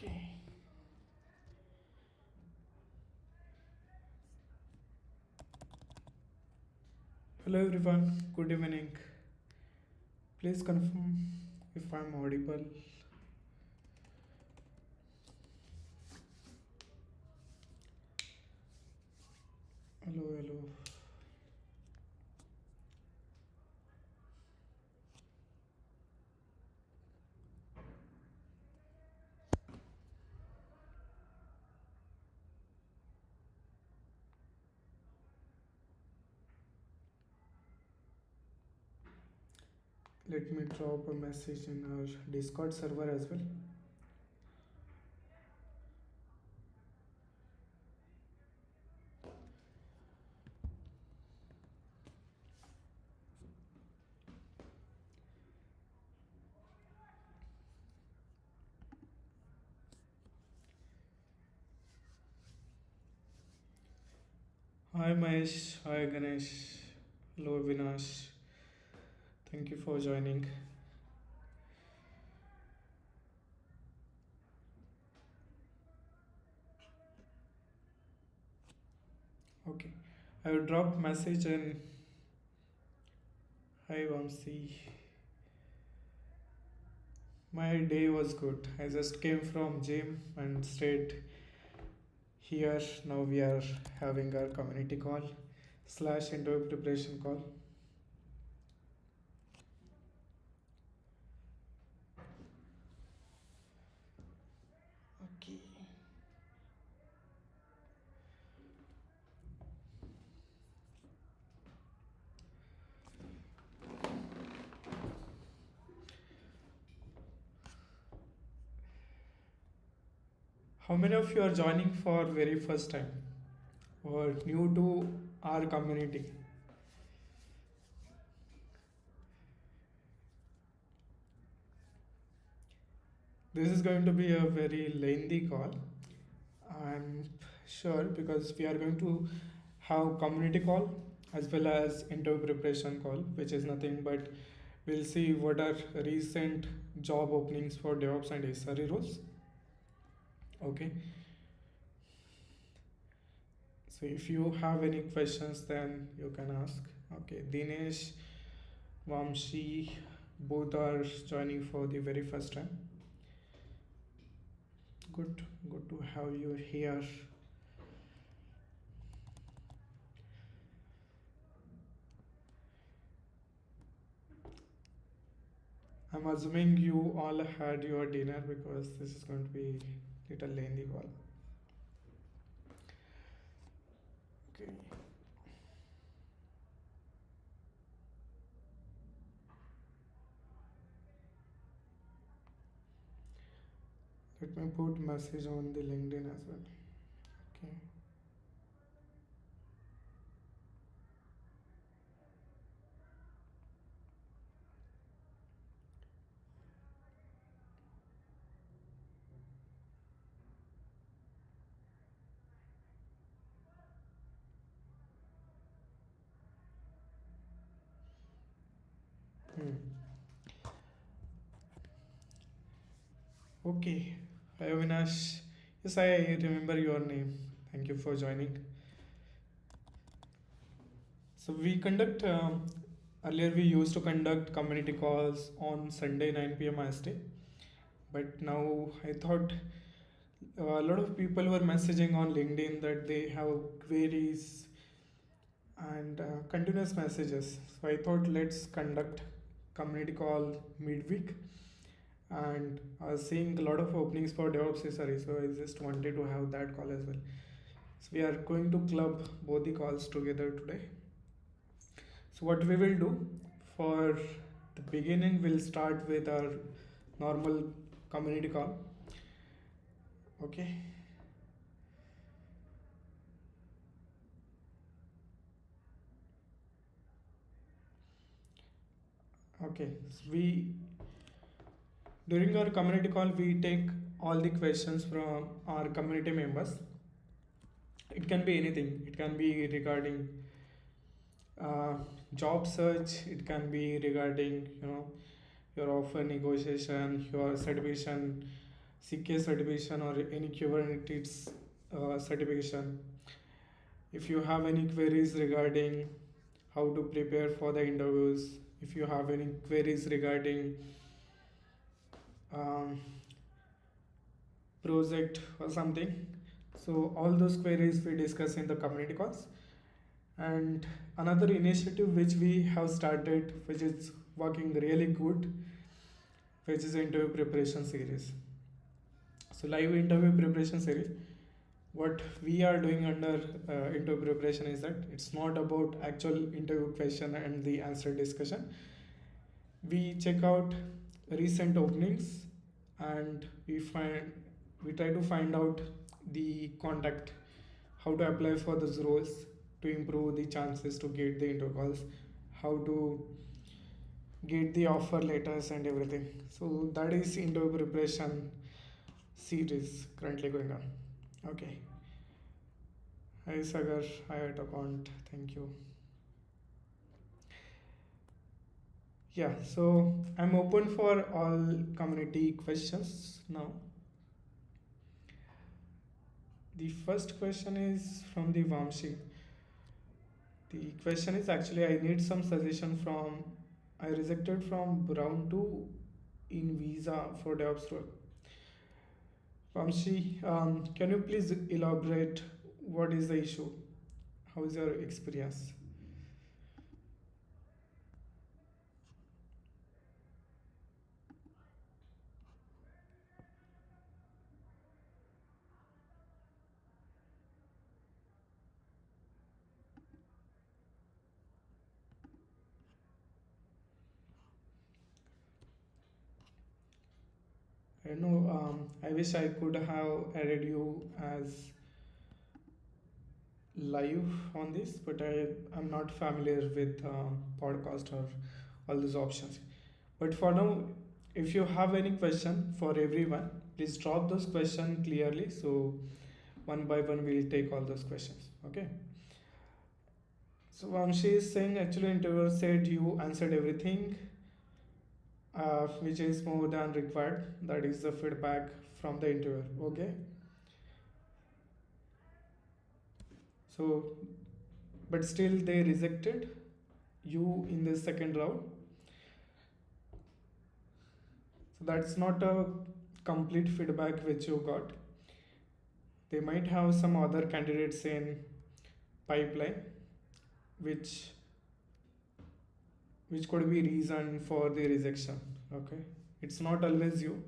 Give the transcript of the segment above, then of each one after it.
Okay. Hello everyone. Good evening. Please confirm if I'm audible. Hello, hello. Let me drop a message in our Discord server as well. Hi Mahesh. Hi Ganesh. Hello Vinash. Thank you for joining. Okay. I will drop message in. Hi Vamsi. My day was good. I just came from gym and straight here. Now we are having our community call slash interview preparation call. Okay. How many of you are joining for very first time or new to our community? This is going to be a very lengthy call. I'm sure because we are going to have community call as well as interview preparation call, which is nothing but we'll see what are recent job openings for DevOps and SRE roles. Okay. So if you have any questions, then you can ask. Okay, Dinesh, Vamshi, both are joining for the very first time. Good to have you here. I'm assuming you all had your dinner because this is going to be little lengthy call. Okay. Let me put message on the LinkedIn as well. Okay. Hmm. Okay. Hi Avinash. Yes, I remember your name. Thank you for joining. So we conduct earlier we used to conduct community calls on Sunday 9 p.m. IST, but now I thought a lot of people were messaging on LinkedIn that they have queries and continuous messages. So I thought let's conduct community call midweek and seeing a lot of openings for DevOps SRE. So I just wanted to have that call as well. So we are going to club both the calls together today. So what we will do for the beginning, we'll start with our normal community call. Okay. Okay. So we during our community call we take all the questions from our community members. It can be anything. It can be regarding uh, job search. It can be regarding your offer negotiation, your certification CK certification or any Kubernetes certification. If you have any queries regarding how to prepare for the interviews, if you have any queries regarding um, project or something, so all those queries we discuss in the community calls. And another initiative which we have started, which is working really good, which is interview preparation series. So live interview preparation series, what we are doing under interview preparation is that it's not about actual interview question and the answer discussion. We check out recent openings, and we try to find out the contact, how to apply for those roles to improve the chances to get the interview calls, how to get the offer letters and everything. So that is interview preparation series currently going on. Okay. Hi Sagar, hi at account. Thank you. Yeah, so I'm open for all community questions now. The first question is from the Vamshi. The question is actually I need some suggestion from I rejected from round 2 in visa for DevOps role. Vamshi, can you please elaborate what is the issue? How is your experience? I know I wish I could have added you as live on this, but I'm not familiar with podcast or all these options. But for now, if you have any question for everyone, please drop those questions clearly. So one by one, we'll take all those questions. Okay. So Vamshi is saying actually interviewer said you answered everything, which is more than required. That is the feedback from the interviewer. Okay. So, but still they rejected you in the second round. So that's not a complete feedback which you got. They might have some other candidates in pipeline, which could be reason for the rejection. Okay, it's not always you.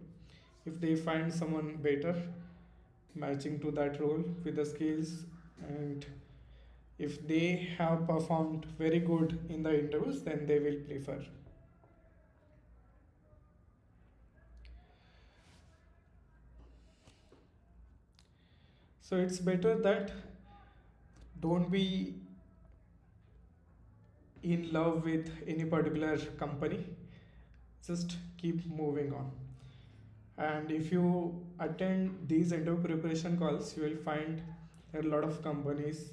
If they find someone better matching to that role with the skills, and if they have performed very good in the interviews, then they will prefer. So it's better that don't be in love with any particular company, just keep moving on. And if you attend these interview preparation calls, you will find there are a lot of companies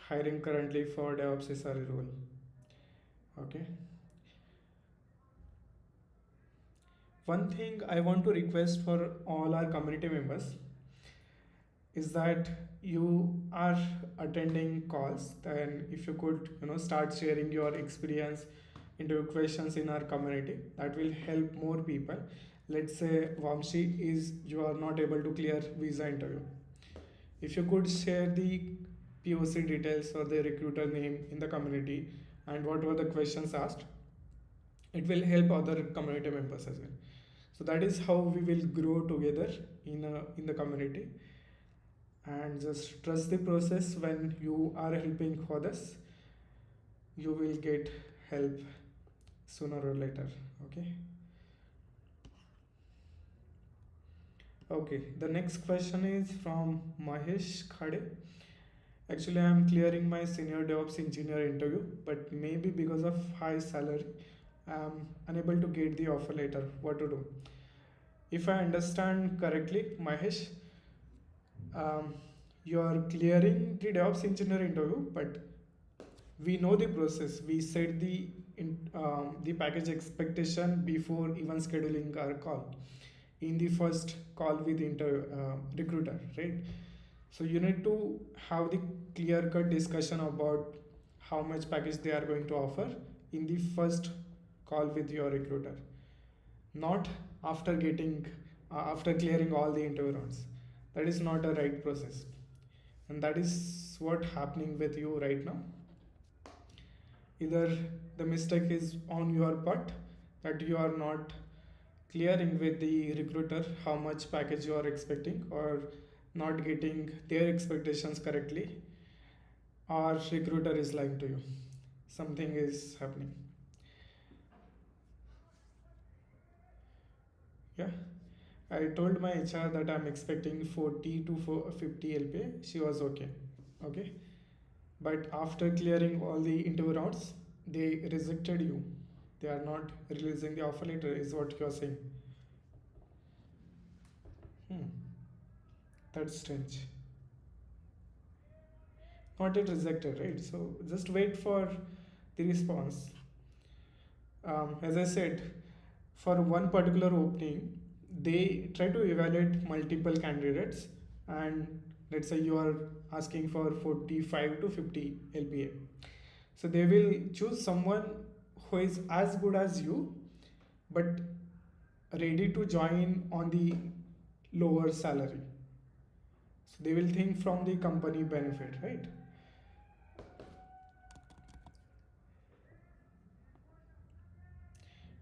hiring currently for DevOps SRE role. Okay. One thing I want to request for all our community members is that you are attending calls, then if you could start sharing your experience into questions in our community, that will help more people. Let's say Vamshi is you are not able to clear visa interview, if you could share the POC details or the recruiter name in the community and what were the questions asked, it will help other community members as well. So that is how we will grow together in the community. And just trust the process. When you are helping others, you will get help sooner or later. Okay. Okay, the next question is from Mahesh Khade. Actually, I am clearing my senior DevOps engineer interview, but maybe because of high salary, I am unable to get the offer letter. What to do? If I understand correctly, Mahesh, um, you are clearing the DevOps engineer interview, but we know the process. We set the package expectation before even scheduling our call. in the first call with recruiter, right? So you need to have the clear cut discussion about how much package they are going to offer in the first call with your recruiter, not after getting after clearing all the interview rounds. That is not a right process, and that is what happening with you right now. Either the mistake is on your part, that you are not clearing with the recruiter how much package you are expecting, or not getting their expectations correctly, or recruiter is lying to you. Something is happening. Yeah, I told my HR that I'm expecting 40 to 50 LPA. She was okay. Okay, but after clearing all the interview rounds, they rejected you. They are not releasing the offer letter, is what you are saying. Hmm, that's strange. Not yet rejected, right? So just wait for the response. As I said, for one particular opening, they try to evaluate multiple candidates, and let's say you are asking for 45 to 50 LPA. So they will choose someone who is as good as you, but ready to join on the lower salary. So they will think from the company benefit, right?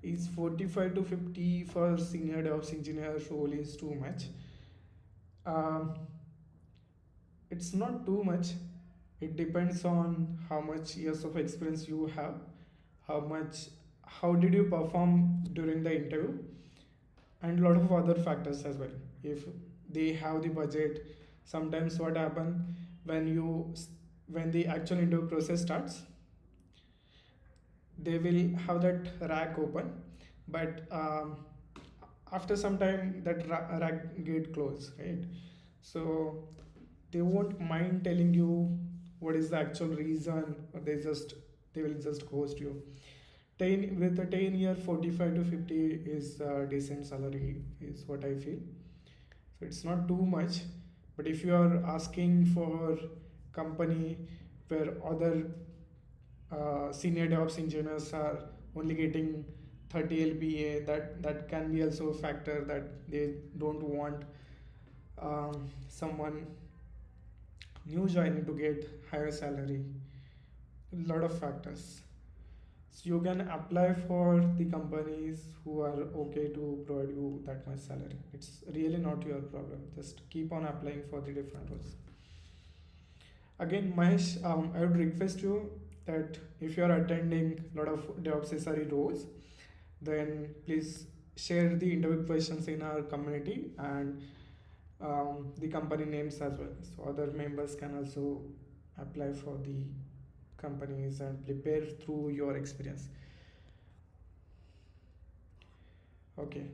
Is 45 to 50 for senior DevOps engineer role is too much? Um, it's not too much. It depends on how much years of experience you have, how much, how did you perform during the interview, and a lot of other factors as well. If they have the budget, sometimes what happen when you when the actual interview process starts, they will have that rack open, but after some time that rack get closed, right? So they won't mind telling you what is the actual reason, or they will just ghost you. 10 with a 10-year 45 to 50 is a decent salary, is what I feel. So it's not too much, but if you are asking for company where other senior DevOps engineers are only getting 30 LPA, that can be also a factor, that they don't want someone new joining to get higher salary. A lot of factors. So you can apply for the companies who are okay to provide you that much salary. It's really not your problem. Just keep on applying for the different roles. Again, Mahesh, I would request you that if you are attending a lot of DevOps SRE roles, then please share the interview questions in our community, and the company names as well. So other members can also apply for the companies and prepare through your experience. Okay.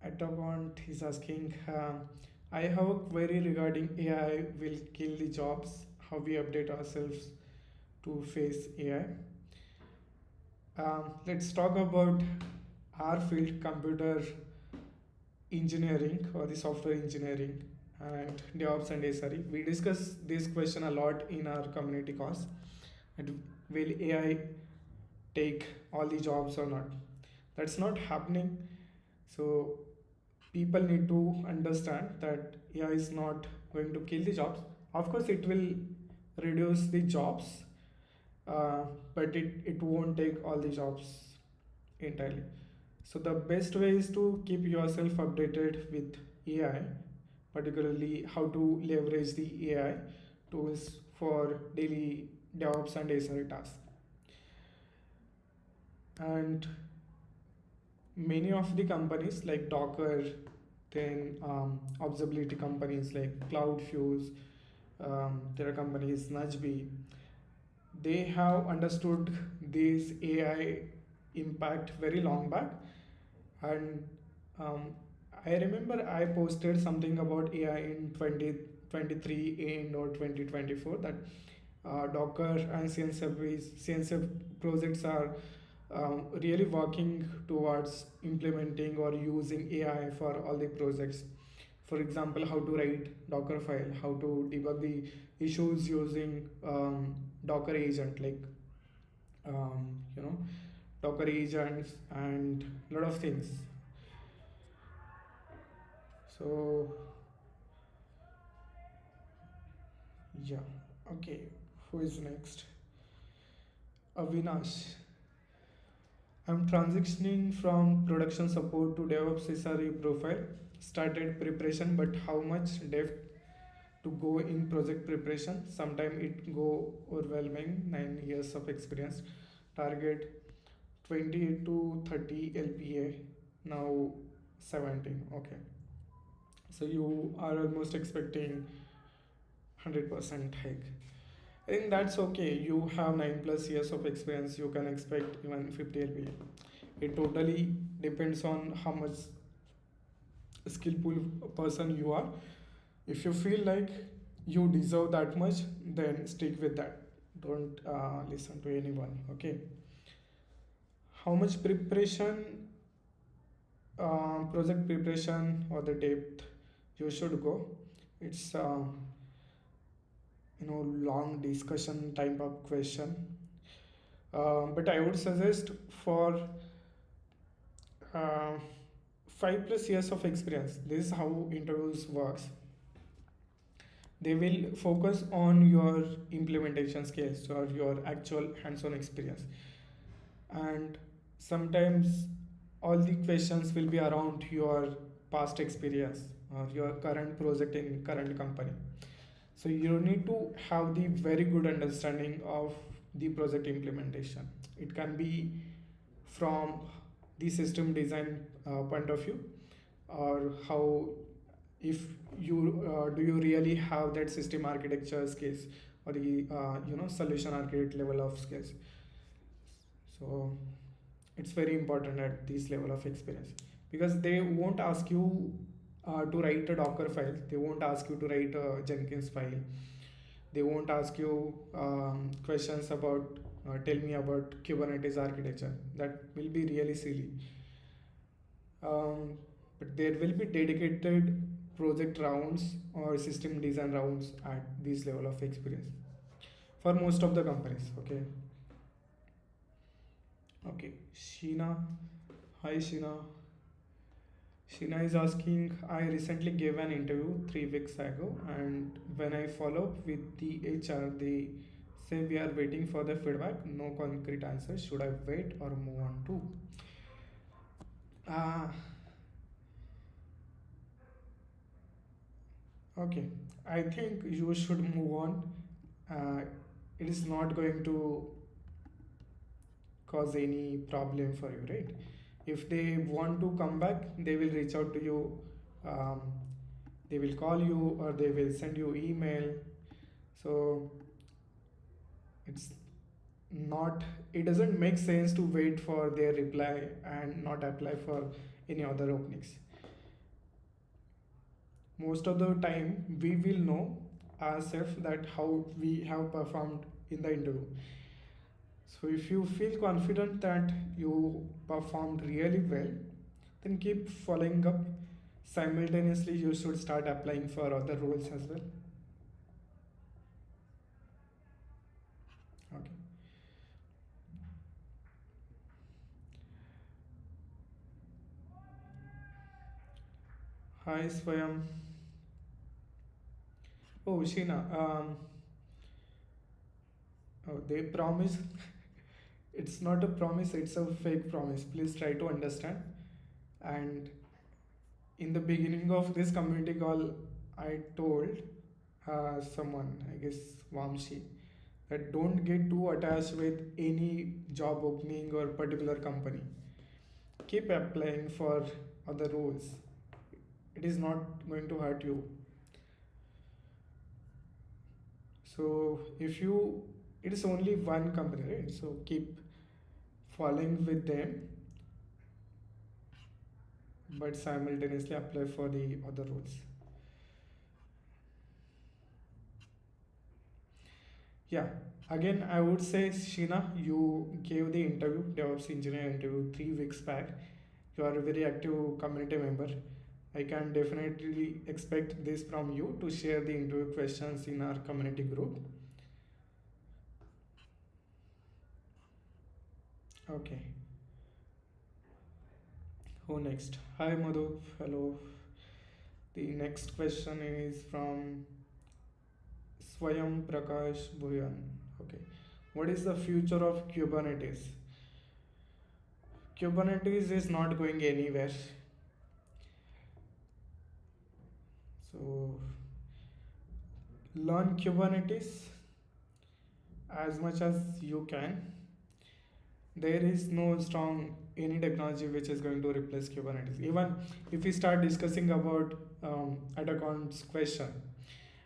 Atagont is asking, I have a query regarding AI will kill the jobs, how we update ourselves to face AI. Let's talk about our field, computer engineering or the software engineering and DevOps and SRE. We discuss this question a lot in our community calls. And will AI take all the jobs or not? That's not happening. So people need to understand that AI is not going to kill the jobs. Of course, it will reduce the jobs, but it won't take all the jobs entirely. So the best way is to keep yourself updated with AI, particularly how to leverage the AI tools for daily DevOps and SRE tasks. And many of the companies like Docker, then observability companies like CloudFuse, there are companies Najbi, they have understood this AI impact very long back. And um, I remember I posted something about AI in 2023 and or 2024, that Docker and CNCF projects are really working towards implementing or using AI for all the projects. For example, how to write Docker file, how to debug the issues using Docker agent, like you know, Docker agents and a lot of things. So yeah, okay. Who is next? Avinash. I'm transitioning from production support to DevOps SRE profile. Started preparation, but how much depth to go in project preparation? Sometimes it go overwhelming. 9 years of experience. Target 28 to 30 LPA. Now 17. Okay. So you are almost expecting 100% hike. I think that's okay. You have 9+ years of experience. You can expect even 50 LPA. It totally depends on how much skillful person you are. If you feel like you deserve that much, then stick with that. Don't listen to anyone. Okay. How much preparation, project preparation, or the depth you should go? It's long discussion type of question. But I would suggest for uh, 5+ years of experience. This is how interviews works. They will focus on your implementation skills or your actual hands-on experience, and sometimes all the questions will be around your past experience or your current project in current company. So you need to have the very good understanding of the project implementation. It can be from the system design point of view, or how, if you do you really have that system architecture skills, or the solution architect level of skills. So it's very important at this level of experience, because they won't ask you to write a Docker file, they won't ask you to write a Jenkins file, they won't ask you questions about tell me about Kubernetes architecture. That will be really silly. But there will be dedicated project rounds or system design rounds at this level of experience for most of the companies. Okay. Okay. Sheena. Hi, Sheena. Sheena is asking, I recently gave an interview 3 weeks ago, and when I follow up with the HR, they say we are waiting for the feedback. No concrete answer. Should I wait or move on to? Ah, okay. I think you should move on. It is not going to cause any problem for you, right? If they want to come back, they will reach out to you. Um, they will call you or they will send you email. So it's not. It doesn't make sense to wait for their reply and not apply for any other openings. Most of the time, we will know ourselves that how we have performed in the interview. So if you feel confident that you performed really well, then keep following up. Simultaneously, you should start applying for other roles as well. Okay. Hi, Swayam. Oh, Sheena. Oh, they promise. It's not a promise, it's a fake promise. Please try to understand. And in the beginning of this community call, I told someone, I guess Vamshi, that don't get too attached with any job opening or particular company. Keep applying for other roles. It is not going to hurt you. So if you, it is only one company, right? So keep following with them, but simultaneously apply for the other roles. Yeah, again, I would say, Sheena, you gave the interview, DevOps engineer interview 3 weeks back. You are a very active community member. I can definitely expect this from you to share the interview questions in our community group. Okay, who next? Hi, Madhu. Hello. The next question is from Swayam Prakash Bhuyan. Okay, what is the future of Kubernetes? Kubernetes is not going anywhere. So learn Kubernetes as much as you can. There is no strong any technology which is going to replace Kubernetes. Even if we start discussing about Atacon's question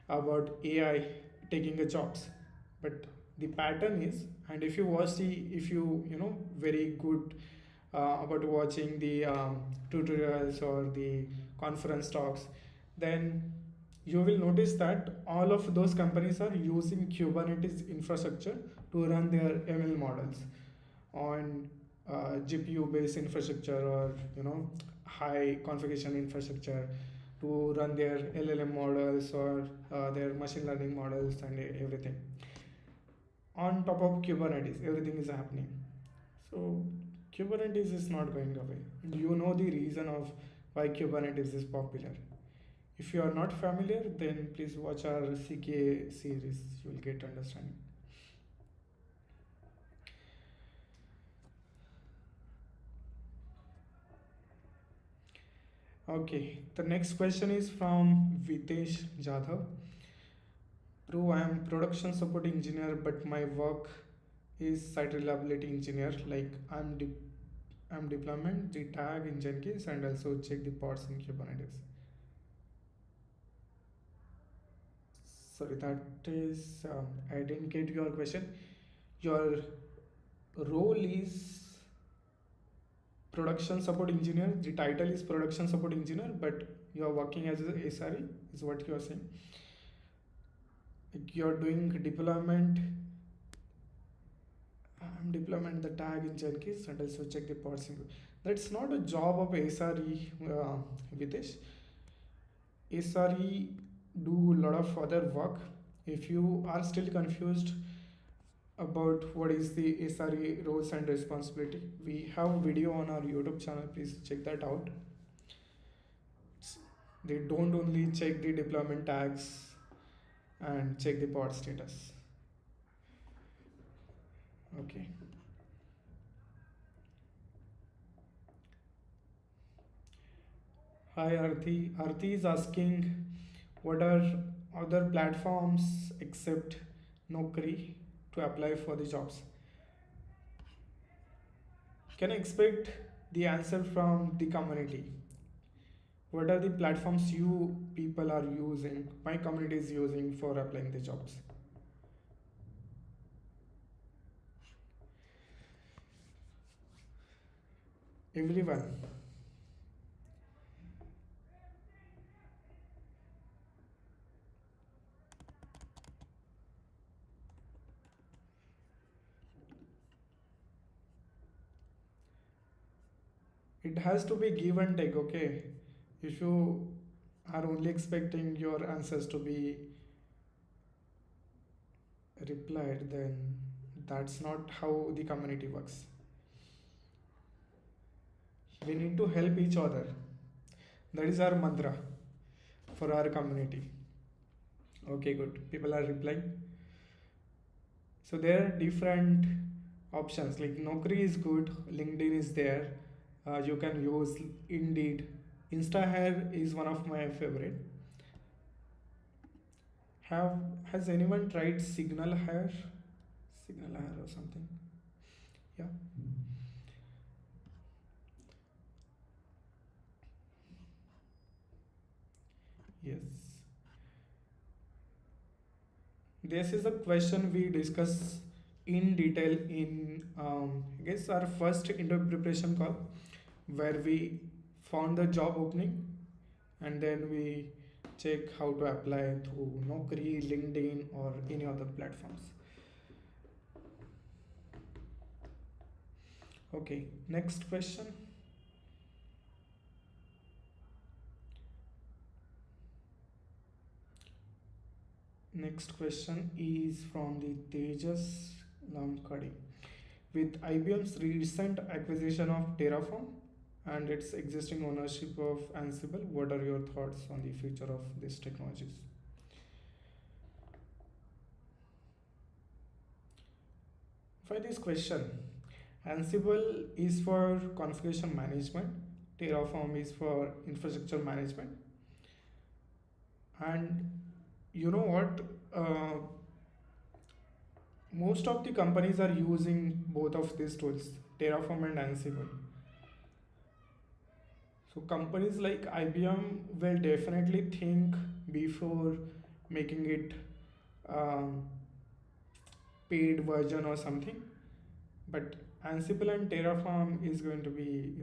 about AI taking a jobs, but the pattern is, and if you watch the, if you know very good about watching the tutorials or the conference talks, then you will notice that all of those companies are using Kubernetes infrastructure to run their ML models on GPU based infrastructure, or high configuration infrastructure to run their LLM models or their machine learning models and everything. On top of Kubernetes, everything is happening. So Kubernetes is not going away. And you know the reason of why Kubernetes is popular. If you are not familiar, then please watch our CK series. You will get understanding. Okay, the next question is from Vitesh Jadhav. Bro, I am production support engineer, but my work is site reliability engineer. Like I'm deployment the tag in Jenkins and also check the pods in Kubernetes. Sorry, that is I didn't get your question. Your role is production support engineer. The title is production support engineer, but you are working as a SRE. Is what you are saying? Like you are doing deployment. I'm deployment the tag in Jenkins and also check the pods. That's not a job of SRE, Vitesh. SRE do a lot of other work. If you are still confused about what is the SRE roles and responsibility, we have a video on our YouTube channel. Please check that out. They don't only check the deployment tags and check the pod status. Okay. Hi Arthi. Arthi is asking what are other platforms except Naukri to apply for the jobs. Can I expect the answer from the community? What are the platforms you people are using, my community is using for applying the jobs? Everyone. It has to be give and take, okay? If you are only expecting your answers to be replied, then that's not how the community works. We need to help each other. That is our mantra for our community. Okay, good. People are replying. So there are different options. Like Naukri is good, LinkedIn is there. You can use Indeed. InstaHire is one of my favorite. Have has anyone tried Signal Hire? Signal Hire or something? Yeah. Yes. This is a question we discuss in detail in I guess our first interview preparation call, where we found the job opening and then we check how to apply through Naukri, LinkedIn, or any other platforms. Okay, next question. Next question is from the Tejas Lamkadi. With IBM's recent acquisition of Terraform and its existing ownership of Ansible, what are your thoughts on the future of these technologies? For this question, Ansible is for configuration management, Terraform is for infrastructure management, and you know what? Most of the companies are using both of these tools, Terraform and Ansible. So companies like IBM will definitely think before making it um, paid version or something. But Ansible and Terraform is going to be,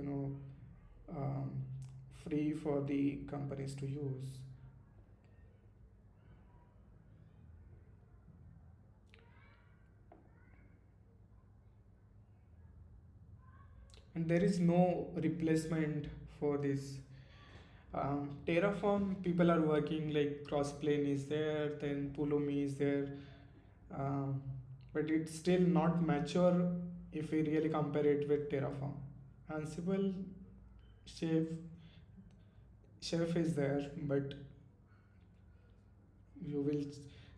um, free for the companies to use. And there is no replacement for this. Terraform people are working like Crossplane is there, then Pulumi is there, um, but it's still not mature if we really compare it with Terraform. Ansible Chef Chef is there, but you will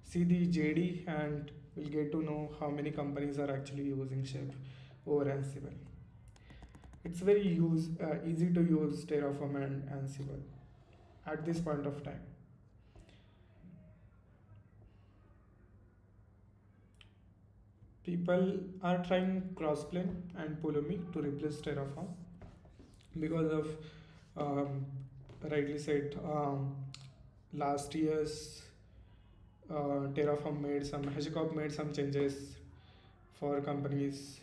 see the JD and will get to know how many companies are actually using Chef over Ansible. It's very easy to use Terraform and Ansible at this point of time. People are trying Crossplane and Pulumi to replace Terraform because of, um, rightly said, last year's Terraform made some HashiCorp made some changes for companies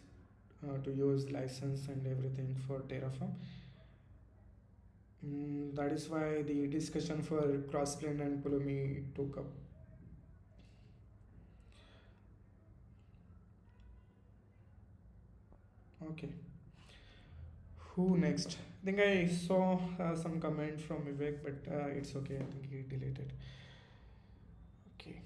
to use license and everything for Terraform. That is why the discussion for Crossplane and Pulumi took up. Okay, who next? I think I saw some comment from Vivek, but it's okay. I think he deleted. Okay.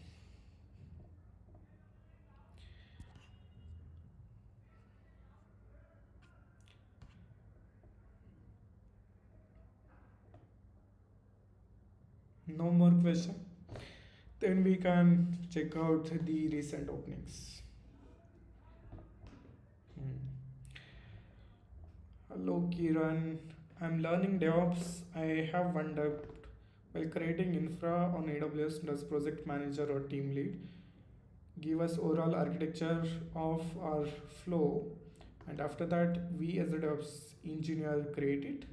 No more question. Then we can check out the recent openings. Hmm. Hello Kiran, I'm learning DevOps. I have one doubt. While creating infra on AWS, does project manager or team lead give us overall architecture of our flow, and after that we as a DevOps engineer create it?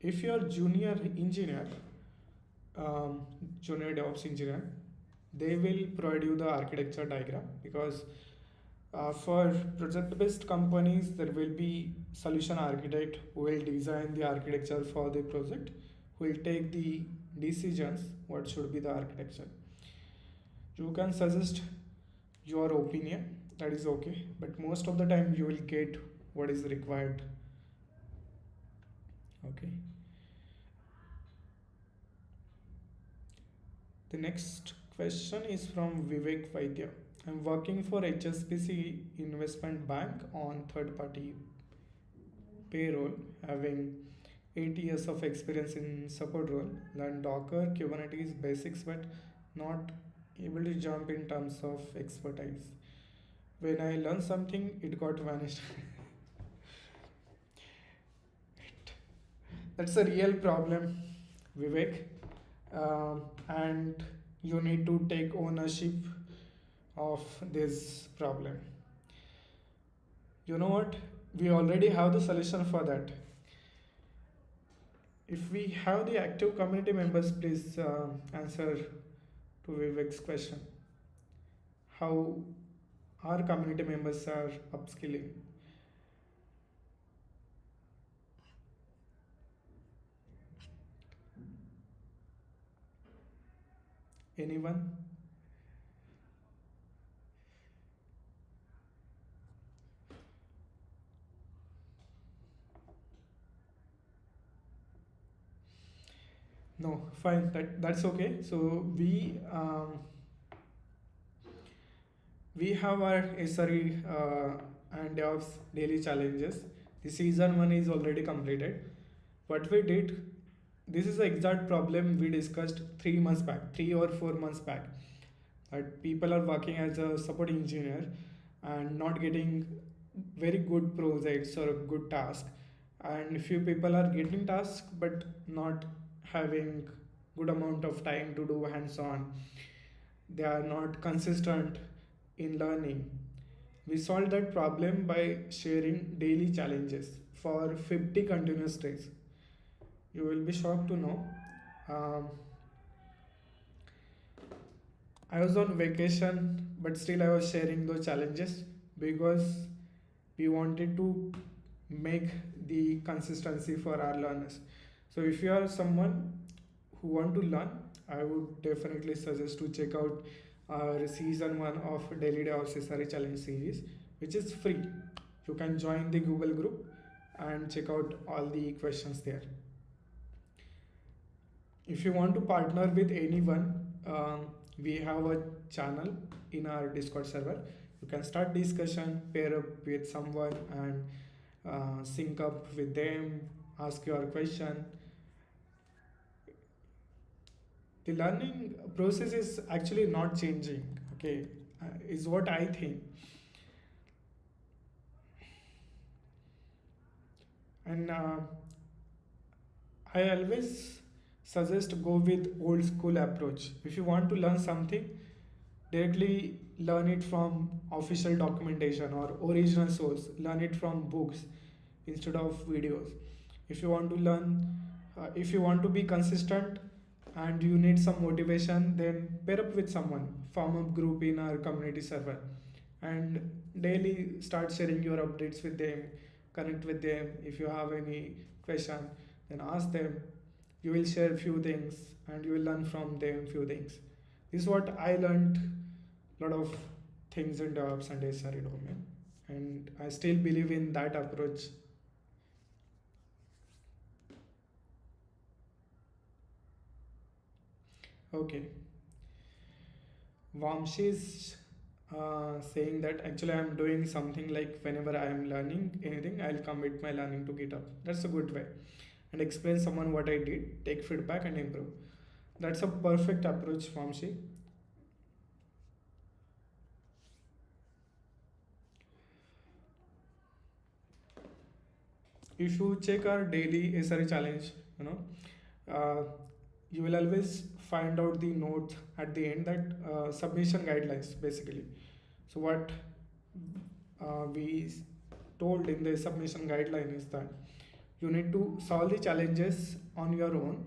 If you're junior engineer, junior DevOps engineer, they will provide you the architecture diagram because for project-based companies, there will be solution architect who will design the architecture for the project, who will take the decisions what should be the architecture. You can suggest your opinion, that is okay, but most of the time you will get what is required. Okay. The next question is from Vivek Vaidya. I'm working for HSBC Investment Bank on third party payroll, having 8 years of experience in support role, learn Docker, Kubernetes basics, but not able to jump in terms of expertise. When I learned something, it got vanished. That's a real problem, Vivek, and you need to take ownership of this problem. You know what? We already have the solution for that. If we have the active community members, please answer to Vivek's question. How our community members are upskilling? Anyone? No, fine, that's okay. So we have our SRE and DevOps daily challenges. The season one is already completed. What we did, this is the exact problem we discussed 3 months back, 3 or 4 months back. That people are working as a support engineer and not getting very good projects or good task, and few people are getting tasks but not having good amount of time to do hands on. They are not consistent in learning. We solved that problem by sharing daily challenges for 50 continuous days. You will be shocked to know. Um, I was on vacation, but still I was sharing those challenges because we wanted to make the consistency for our learners. So if you are someone who want to learn, I would definitely suggest to check out our season one of Daily DevOps SRE Challenge series, which is free. You can join the Google group and check out all the questions there. If you want to partner with anyone, we have a channel in our Discord server. You can start discussion, pair up with someone, and sync up with them, ask your question. The learning process is actually not changing. Okay, is what I think. And I always suggest go with old school approach. If you want to learn something, directly learn it from official documentation or original source. Learn it from books instead of videos. If you want to learn, if you want to be consistent and you need some motivation, then pair up with someone. Form a group in our community server and daily start sharing your updates with them. Connect with them. If you have any question, then ask them. You will share few things and you will learn from them few things. This is what I learned a lot of things in DevOps and SRE domain, and I still believe in that approach. Okay, Vamshi is saying that actually I'm doing something like whenever I am learning anything, I'll commit my learning to GitHub. That's a good way. And explain someone what I did, take feedback and improve. That's a perfect approach, Vamshi. If you check our daily SRE challenge, you know, uh, you will always find out the note at the end that submission guidelines basically. So what we told in the submission guideline is that you need to solve the challenges on your own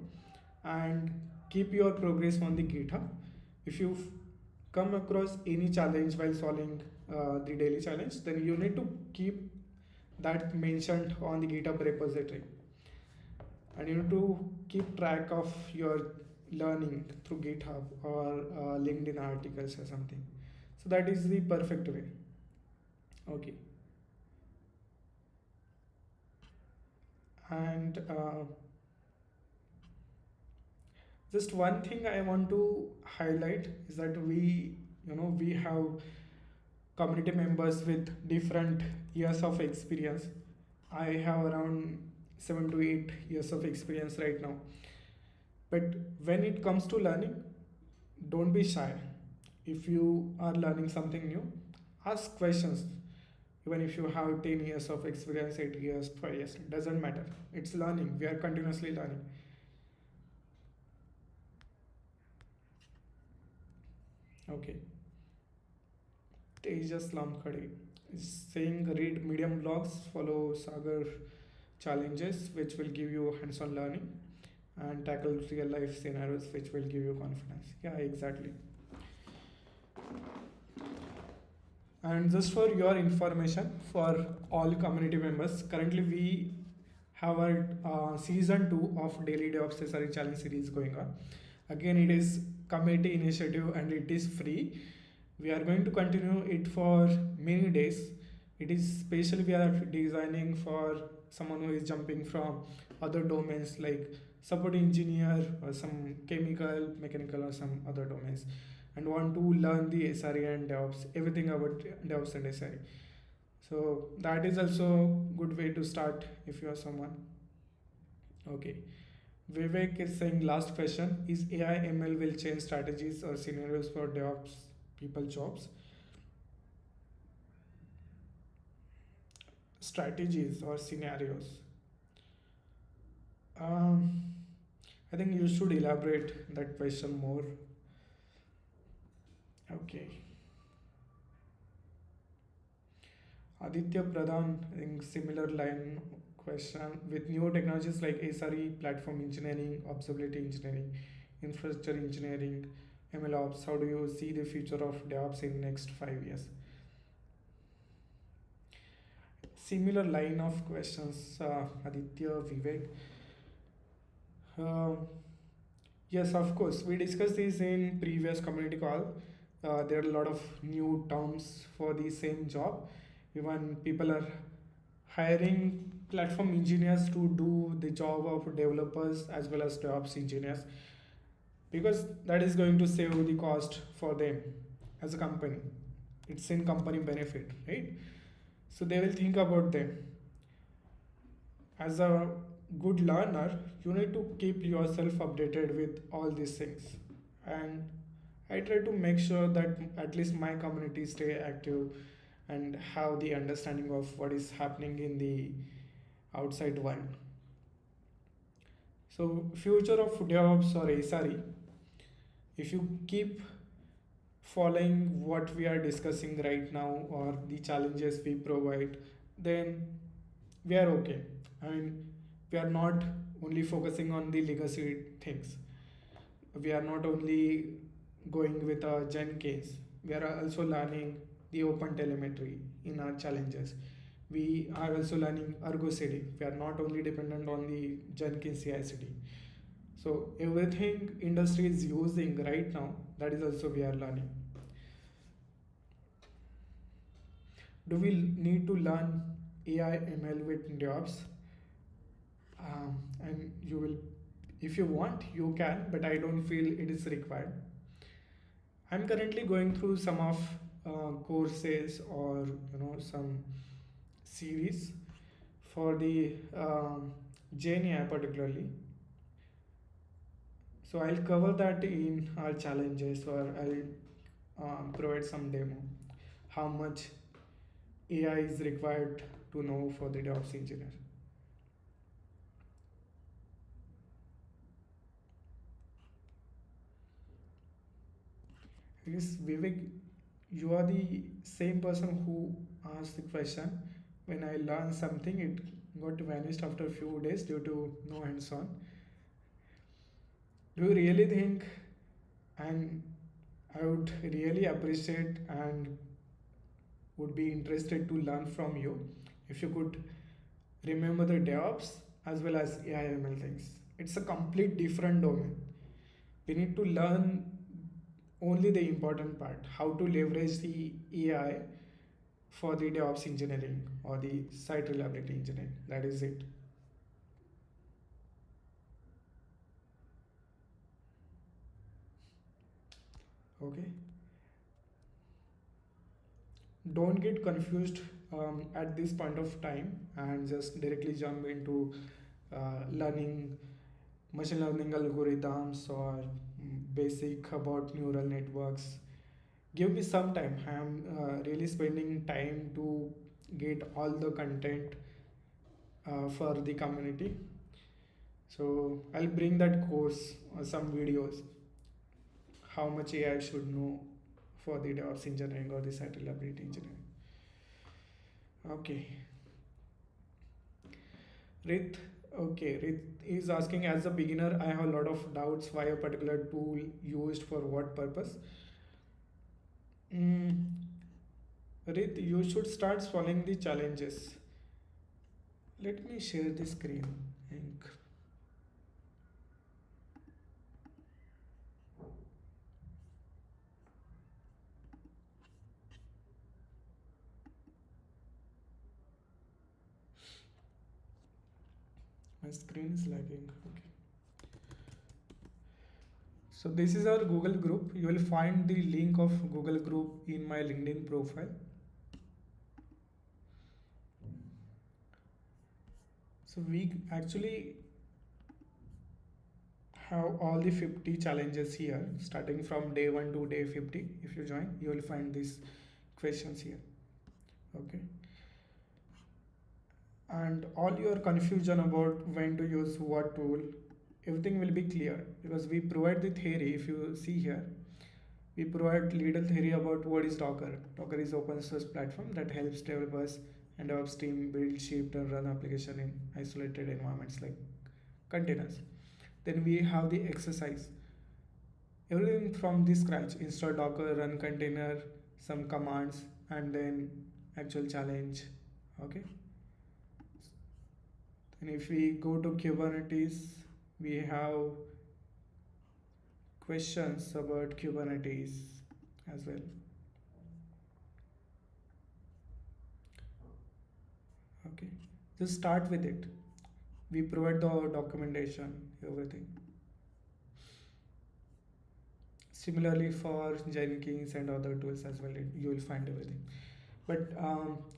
and keep your progress on the GitHub. If you come across any challenge while solving the daily challenge, then you need to keep that mentioned on the GitHub repository, and you need to keep track of your learning through GitHub or LinkedIn articles or something. So that is the perfect way. Okay, and just one thing I want to highlight is that we have community members with different years of experience. I have around 7 to 8 years of experience right now. But when it comes to learning, don't be shy. If you are learning something new, ask questions. Even if you have 10 years of experience, 8 years, 12 years, it doesn't matter. It's learning. We are continuously learning. Okay. Tejas Lamkhade is saying read medium blogs, follow Sagar challenges, which will give you hands on learning, and tackle real life scenarios, which will give you confidence. Yeah, exactly. And just for your information, for all community members, currently we have our season 2 of Daily DevOps SRE Challenge series going on. Again, it is community initiative and it is free. We are going to continue it for many days. It is especially we are designing for someone who is jumping from other domains like support engineer or some chemical, mechanical or some other domains, and want to learn the SRE and DevOps, everything about DevOps and SRE. So that is also good way to start if you are someone. Okay. Vivek is saying last question is AI ML will change strategies or scenarios for DevOps people jobs. Strategies or scenarios. Um, I think you should elaborate that question more. Okay. Aditya Pradhan, I think similar line question with new technologies like SRE, platform engineering, observability engineering, infrastructure engineering, MLOps. How do you see the future of DevOps in next 5 years? Similar line of questions, Aditya, Vivek. Um, yes, of course. We discussed this in previous community call. There are a lot of new terms for the same job. Even people are hiring platform engineers to do the job of developers as well as DevOps engineers because that is going to save the cost for them as a company. It's in company benefit, right? So they will think about them. As a good learner, you need to keep yourself updated with all these things. And I try to make sure that at least my community stay active and have the understanding of what is happening in the outside world. So future of DevOps or SRE, if you keep following what we are discussing right now or the challenges we provide, then we are okay. I mean, we are not only focusing on the legacy things. We are not only going with a Jenkins. We are also learning the open telemetry in our challenges. We are also learning Argo CD. We are not only dependent on the Jenkins CI/CD. So everything industry is using right now, that is also we are learning. Do we need to learn AI ML with DevOps? And you will, if you want, you can, but I don't feel it is required. I'm currently going through some of courses or some series for the GenAI particularly. So I'll cover that in our challenges, or I'll provide some demo how much AI is required to know for the DevOps engineer. Yes, Vivek, you are the same person who asked the question. When I learned something, it got vanished after a few days due to no hands-on. Do you really think, and I would really appreciate and would be interested to learn from you if you could remember the DevOps as well as AI ML things. It's a complete different domain. We need to learn only the important part, how to leverage the AI for the DevOps engineering or the site reliability engineering. That is it. Okay. Don't get confused at this point of time and just directly jump into learning machine learning algorithms or basic about neural networks. Give me some time. I'm really spending time to get all the content for the community. So I'll bring that course or some videos how much AI should know for the DevOps engineering or the site reliability engineering. Okay. Rit, okay, Rit is asking as a beginner, I have a lot of doubts why a particular tool used for what purpose. Mm, Rit, you should start solving the challenges. Let me share the screen. Ink. My screen is lagging. Okay. So this is our Google group. You will find the link of Google group in my LinkedIn profile. So we actually have all the 50 challenges here, starting from day 1 to day 50. If you join, you will find these questions here. Okay. And all your confusion about when to use what tool, everything will be clear because we provide the theory. If you see here, we provide little theory about what is Docker. Docker is open source platform that helps developers and DevOps team build, ship, and run application in isolated environments like containers. Then we have the exercise. Everything from the scratch. Install Docker, run container, some commands, and then actual challenge. Okay. And if we go to Kubernetes, we have questions about Kubernetes as well. Okay, just start with it. We provide the documentation, everything. Similarly for Jenkins and other tools as well, you will find everything. But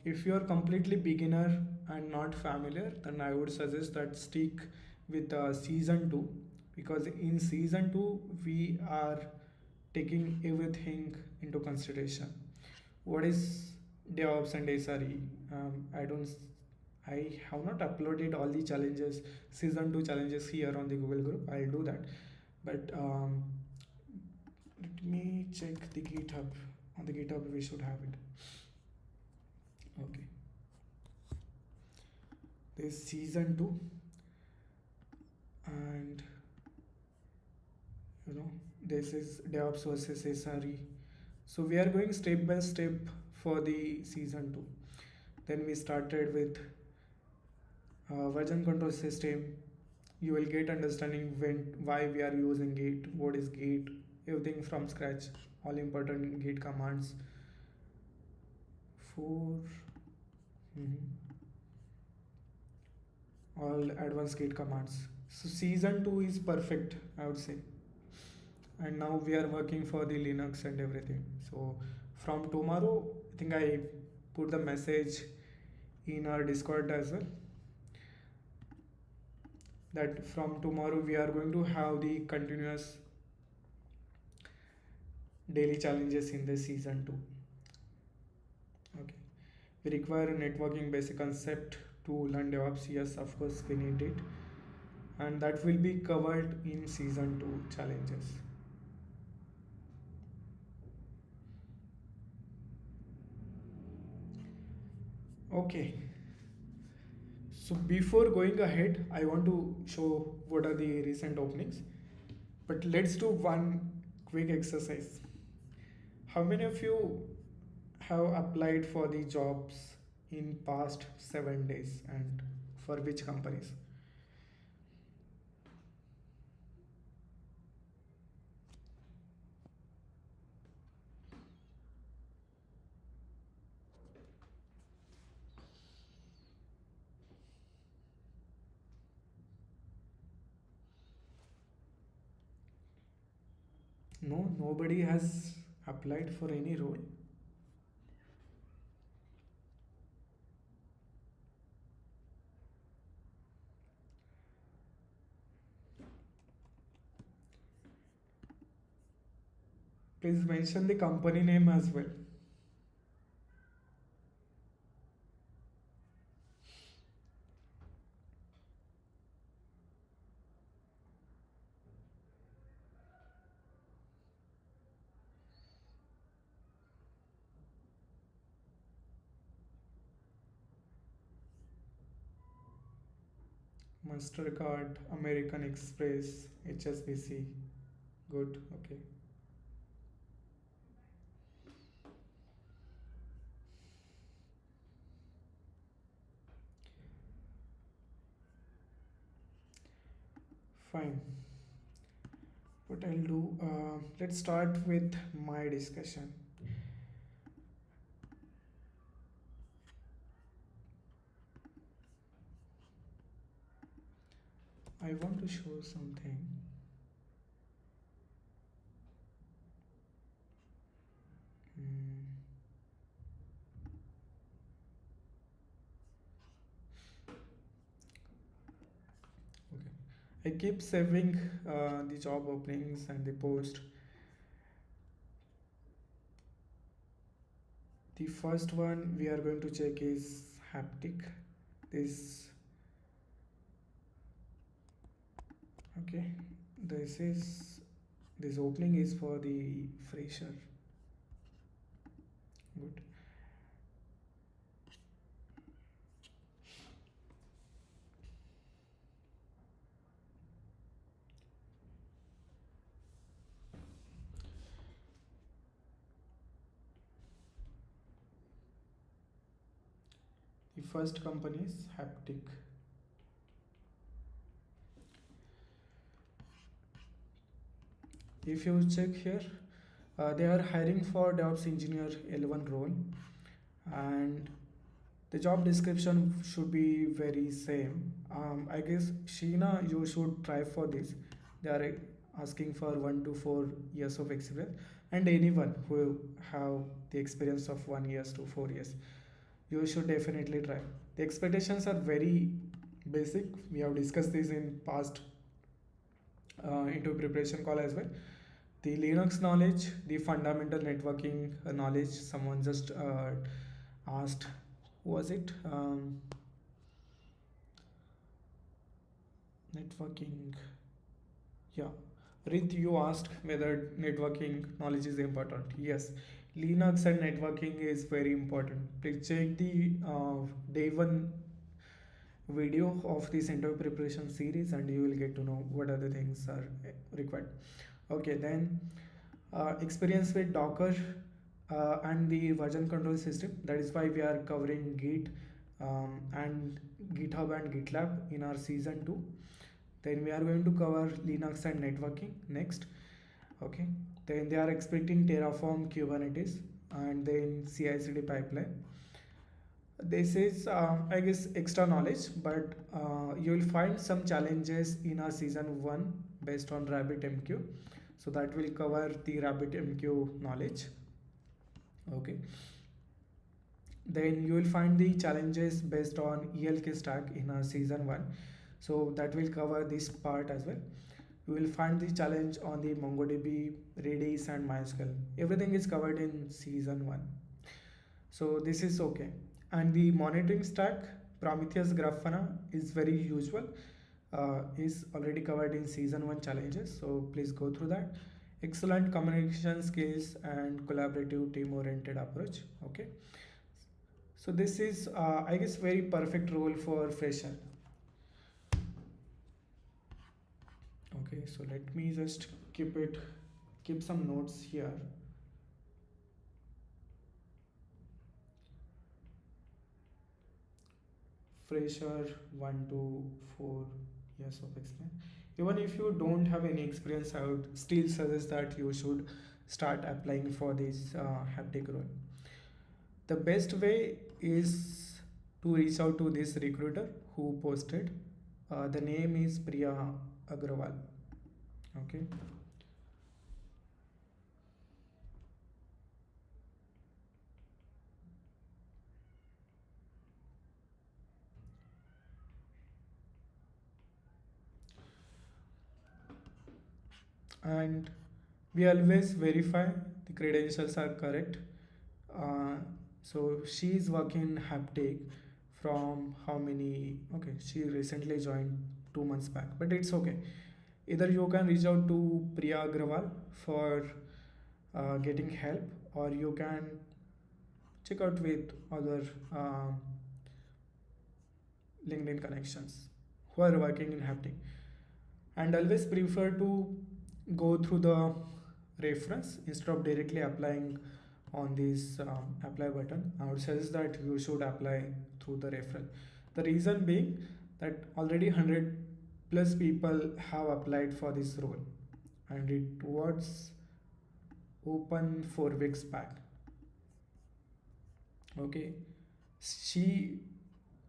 if you are completely beginner and not familiar, then I would suggest that stick with season 2, because in season 2 we are taking everything into consideration. What is DevOps and SRE? I have not uploaded all the challenges, season 2 challenges here on the Google group. I'll do that. But let me check the GitHub. On the GitHub, we should have it. Okay. This season 2, and this is DevOps versus SRE. So we are going step by step for the season 2. Then we started with version control system. You will get understanding why we are using Git, what is Git, everything from scratch, all important Git commands. 4 all advanced Git commands. So season 2 is perfect, I would say. And now we are working for the Linux and everything. So from tomorrow, I think I put the message in our Discord as well, that from tomorrow we are going to have the continuous daily challenges in the season 2. Okay. We require a networking basic concept to learn DevOps. Yes, of course we need it. And that will be covered in season 2 challenges. Okay. So before going ahead, I want to show what are the recent openings. But let's do one quick exercise. How many of you have applied for the jobs in past 7 days, and for which companies? No, nobody has applied for any role. Please mention the company name as well. Mastercard, American Express, HSBC. Good, okay. Fine. What I'll do, let's start with my discussion. I want to show something. Hmm, okay. I keep saving the job openings and the post. The first one we are going to check is haptic. This okay. This is this opening is for the fresher. Good. The first company is haptic. If you check here, they are hiring for DevOps engineer L1 role, and the job description should be very same. I guess Sheena, you should try for this. They are asking for 1 to 4 years of experience, and anyone who have the experience of 1 years to 4 years, you should definitely try. The expectations are very basic. We have discussed this in past into preparation call as well. The Linux knowledge, the fundamental networking knowledge. Someone just asked, who was it? Networking. Yeah. Rith, you asked whether networking knowledge is important. Yes, Linux and networking is very important. Please check the day 1 video of this interview preparation series and you will get to know what other things are required. Okay, then experience with Docker and the version control system. That is why we are covering Git and GitHub and GitLab in our season 2. Then we are going to cover Linux and networking next. Okay, then they are expecting Terraform, Kubernetes, and then CI/CD pipeline. This is I guess extra knowledge, but you will find some challenges in our season 1 based on RabbitMQ, so that will cover the RabbitMQ knowledge. Okay, then you will find the challenges based on ELK stack in our season 1, so that will cover this part as well. You will find the challenge on the MongoDB, Redis and MySQL. Everything is covered in season 1, so this is okay. And the monitoring stack, Prometheus Grafana, is very usual, is already covered in season 1 challenges, so please go through that. Excellent communication skills and collaborative team oriented approach. Okay, so this is I guess very perfect role for fresher. Okay, so let me just keep some notes here. Fresher 1 to 4 years of experience. Even if you don't have any experience, I would still suggest that you should start applying for this haptic role. The best way is to reach out to this recruiter who posted. The name is Priya Agrawal. Okay, and we always verify the credentials are correct. Uh, so she is working haptic from how many? Okay, she recently joined 2 months back, but it's okay. Either you can reach out to Priya Agrawal for getting help, or you can check out with other LinkedIn connections who are working in haptic. And always prefer to go through the reference instead of directly applying on this apply button. I would suggest that you should apply through the referral. The reason being that already 100 plus people have applied for this role, and it was open 4 weeks back. Okay, she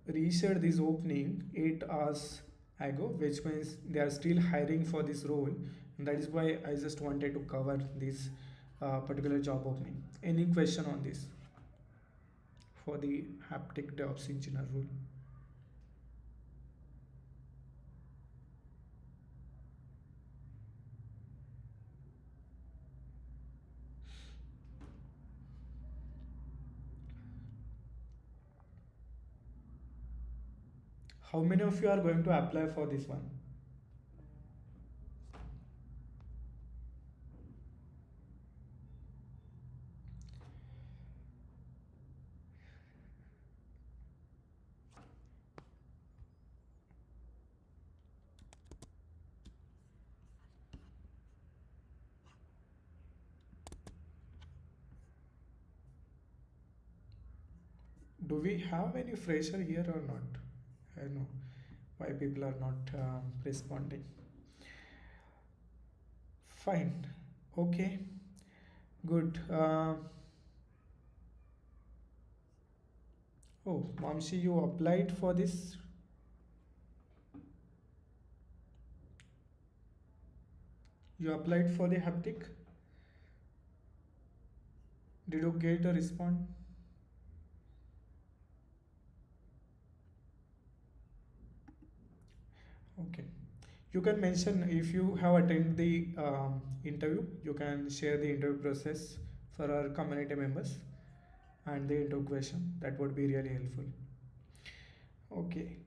reshared this opening 8 hours ago, which means they are still hiring for this role. And that is why I just wanted to cover this particular job opening. Any question on this for the haptic DevOps engineer role? How many of you are going to apply for this one? Do we have any fresher here or not? I know why people are not responding. Fine. Okay. Good. Oh, Mamshi, you applied for this. You applied for the haptic. Did you get a response? Okay. You can mention if you have attended the interview. You can share the interview process for our community members and the interview question. That would be really helpful. Okay.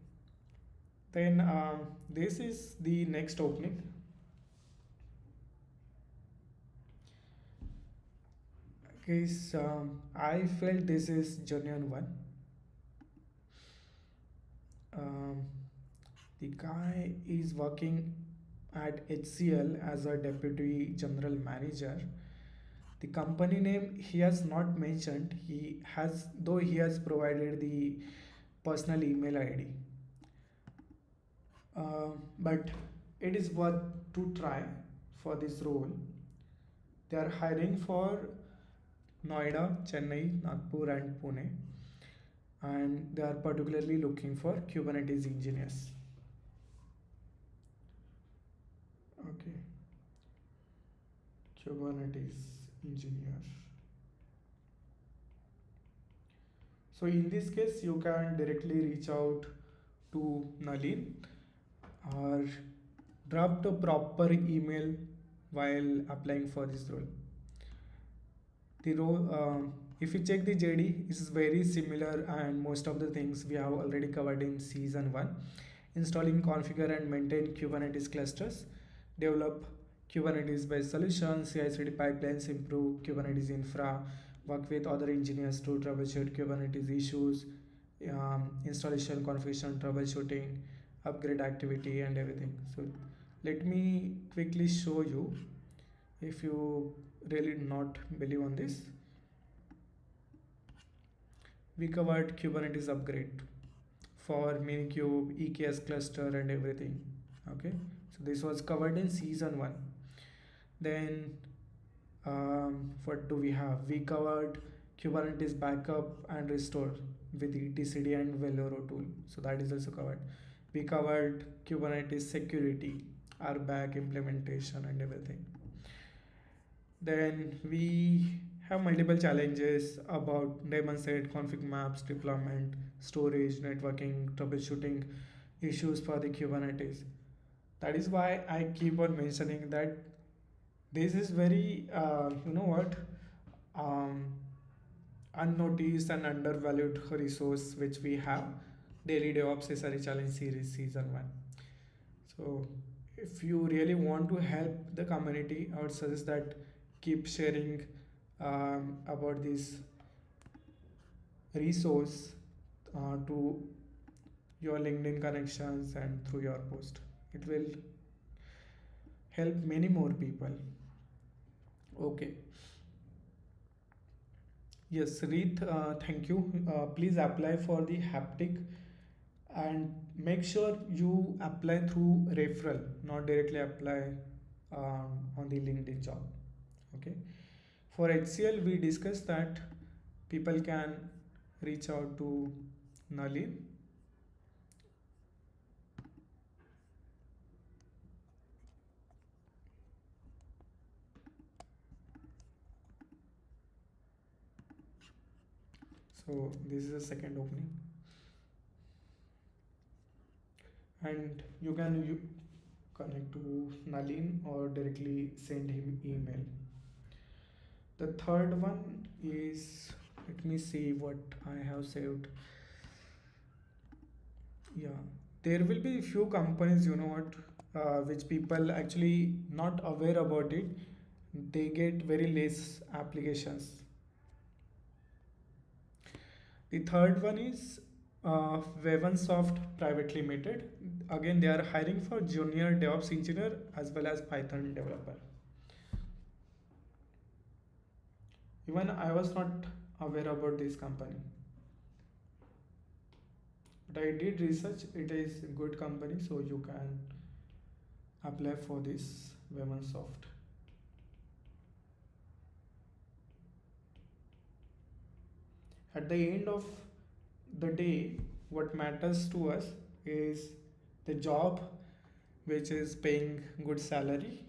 Then this is the next opening. Guys, I felt this is genuine one. Um, the guy is working at HCL as a deputy general manager. The company name he has not mentioned. He has, though he has provided the personal email ID. But it is worth to try for this role. They are hiring for Noida, Chennai, Nagpur, and Pune, and they are particularly looking for Kubernetes engineers. Okay, Kubernetes engineer. So in this case, you can directly reach out to Nalin or drop the proper email while applying for this role. The role, if you check the JD, it is very similar, and most of the things we have already covered in season 1. Installing, configure and maintain Kubernetes clusters, develop Kubernetes based solutions, CI/CD pipelines, improve Kubernetes infra, work with other engineers to troubleshoot Kubernetes issues, installation, configuration, troubleshooting, upgrade activity, and everything. So let me quickly show you. If you really not believe on this, we covered Kubernetes upgrade for Minikube, EKS cluster, and everything. Okay, so this was covered in season 1. Then what do we have? We covered Kubernetes backup and restore with etcd and Veloro tool, so that is also covered. We covered Kubernetes security, RBAC implementation, and everything. Then we have multiple challenges about daemon set, config maps, deployment, storage, networking, troubleshooting issues for the Kubernetes. That is why I keep on mentioning that this is very, um, unnoticed and undervalued resource which we have. Daily DevOps SRE Challenge Series Season 1. So if you really want to help the community, I would suggest that keep sharing about this resource to your LinkedIn connections and through your post. It will help many more people. Okay. Yes, Reet, thank you. Please apply for the haptic and make sure you apply through referral, not directly apply on the LinkedIn job. Okay. For HCL, we discussed that people can reach out to Nalin. So this is the second opening, and you can connect to Nalin or directly send him email. The third one is, let me see what I have saved. Yeah, there will be few companies, you know what, which people actually not aware about it. They get very less applications. The third one is Wevensoft Private Limited. Again, they are hiring for junior DevOps engineer as well as Python developer. Even I was not aware about this company, but I did research. It is a good company, so you can apply for this Wevensoft. At the end of the day, what matters to us is the job which is paying good salary.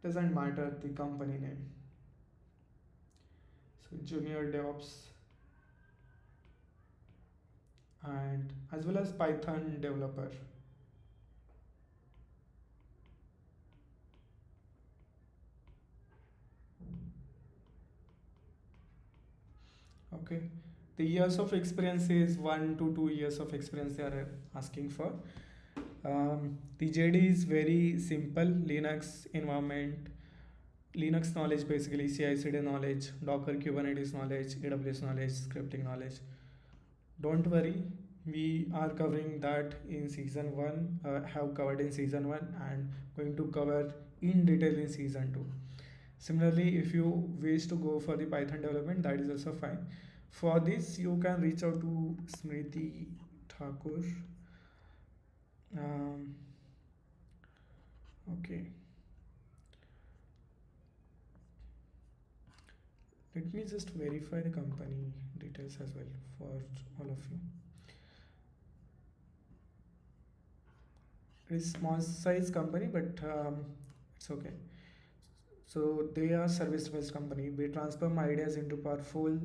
Doesn't matter the company name. So junior DevOps and as well as Python developer. Okay, the years of experience is 1 to 2 years of experience they are asking for. The JD is very simple: Linux environment, Linux knowledge, basically CI/CD knowledge, Docker Kubernetes knowledge, AWS knowledge, scripting knowledge. Don't worry, we are covering that in season 1, have covered in season 1 and going to cover in detail in season 2. Similarly, if you wish to go for the Python development, that is also fine. For this, you can reach out to Smriti Thakur. Um, okay, let me just verify the company details as well for all of you. It is small size company, but it's okay. So they are service-based company. We transform ideas into powerful,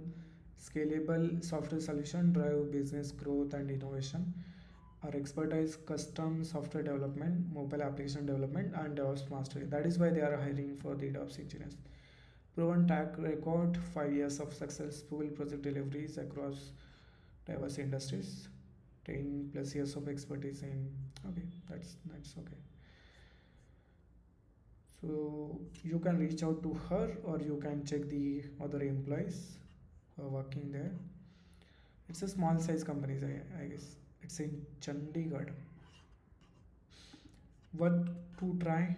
scalable software solution, drive business growth and innovation. Our expertise custom software development, mobile application development, and DevOps mastery. That is why they are hiring for the DevOps engineers. Proven track record, 5 years of successful project deliveries across diverse industries, 10 plus years of expertise in. Okay, that's okay. So you can reach out to her or you can check the other employees who are working there. It's a small size company, I guess. It's in Chandigarh. What to try?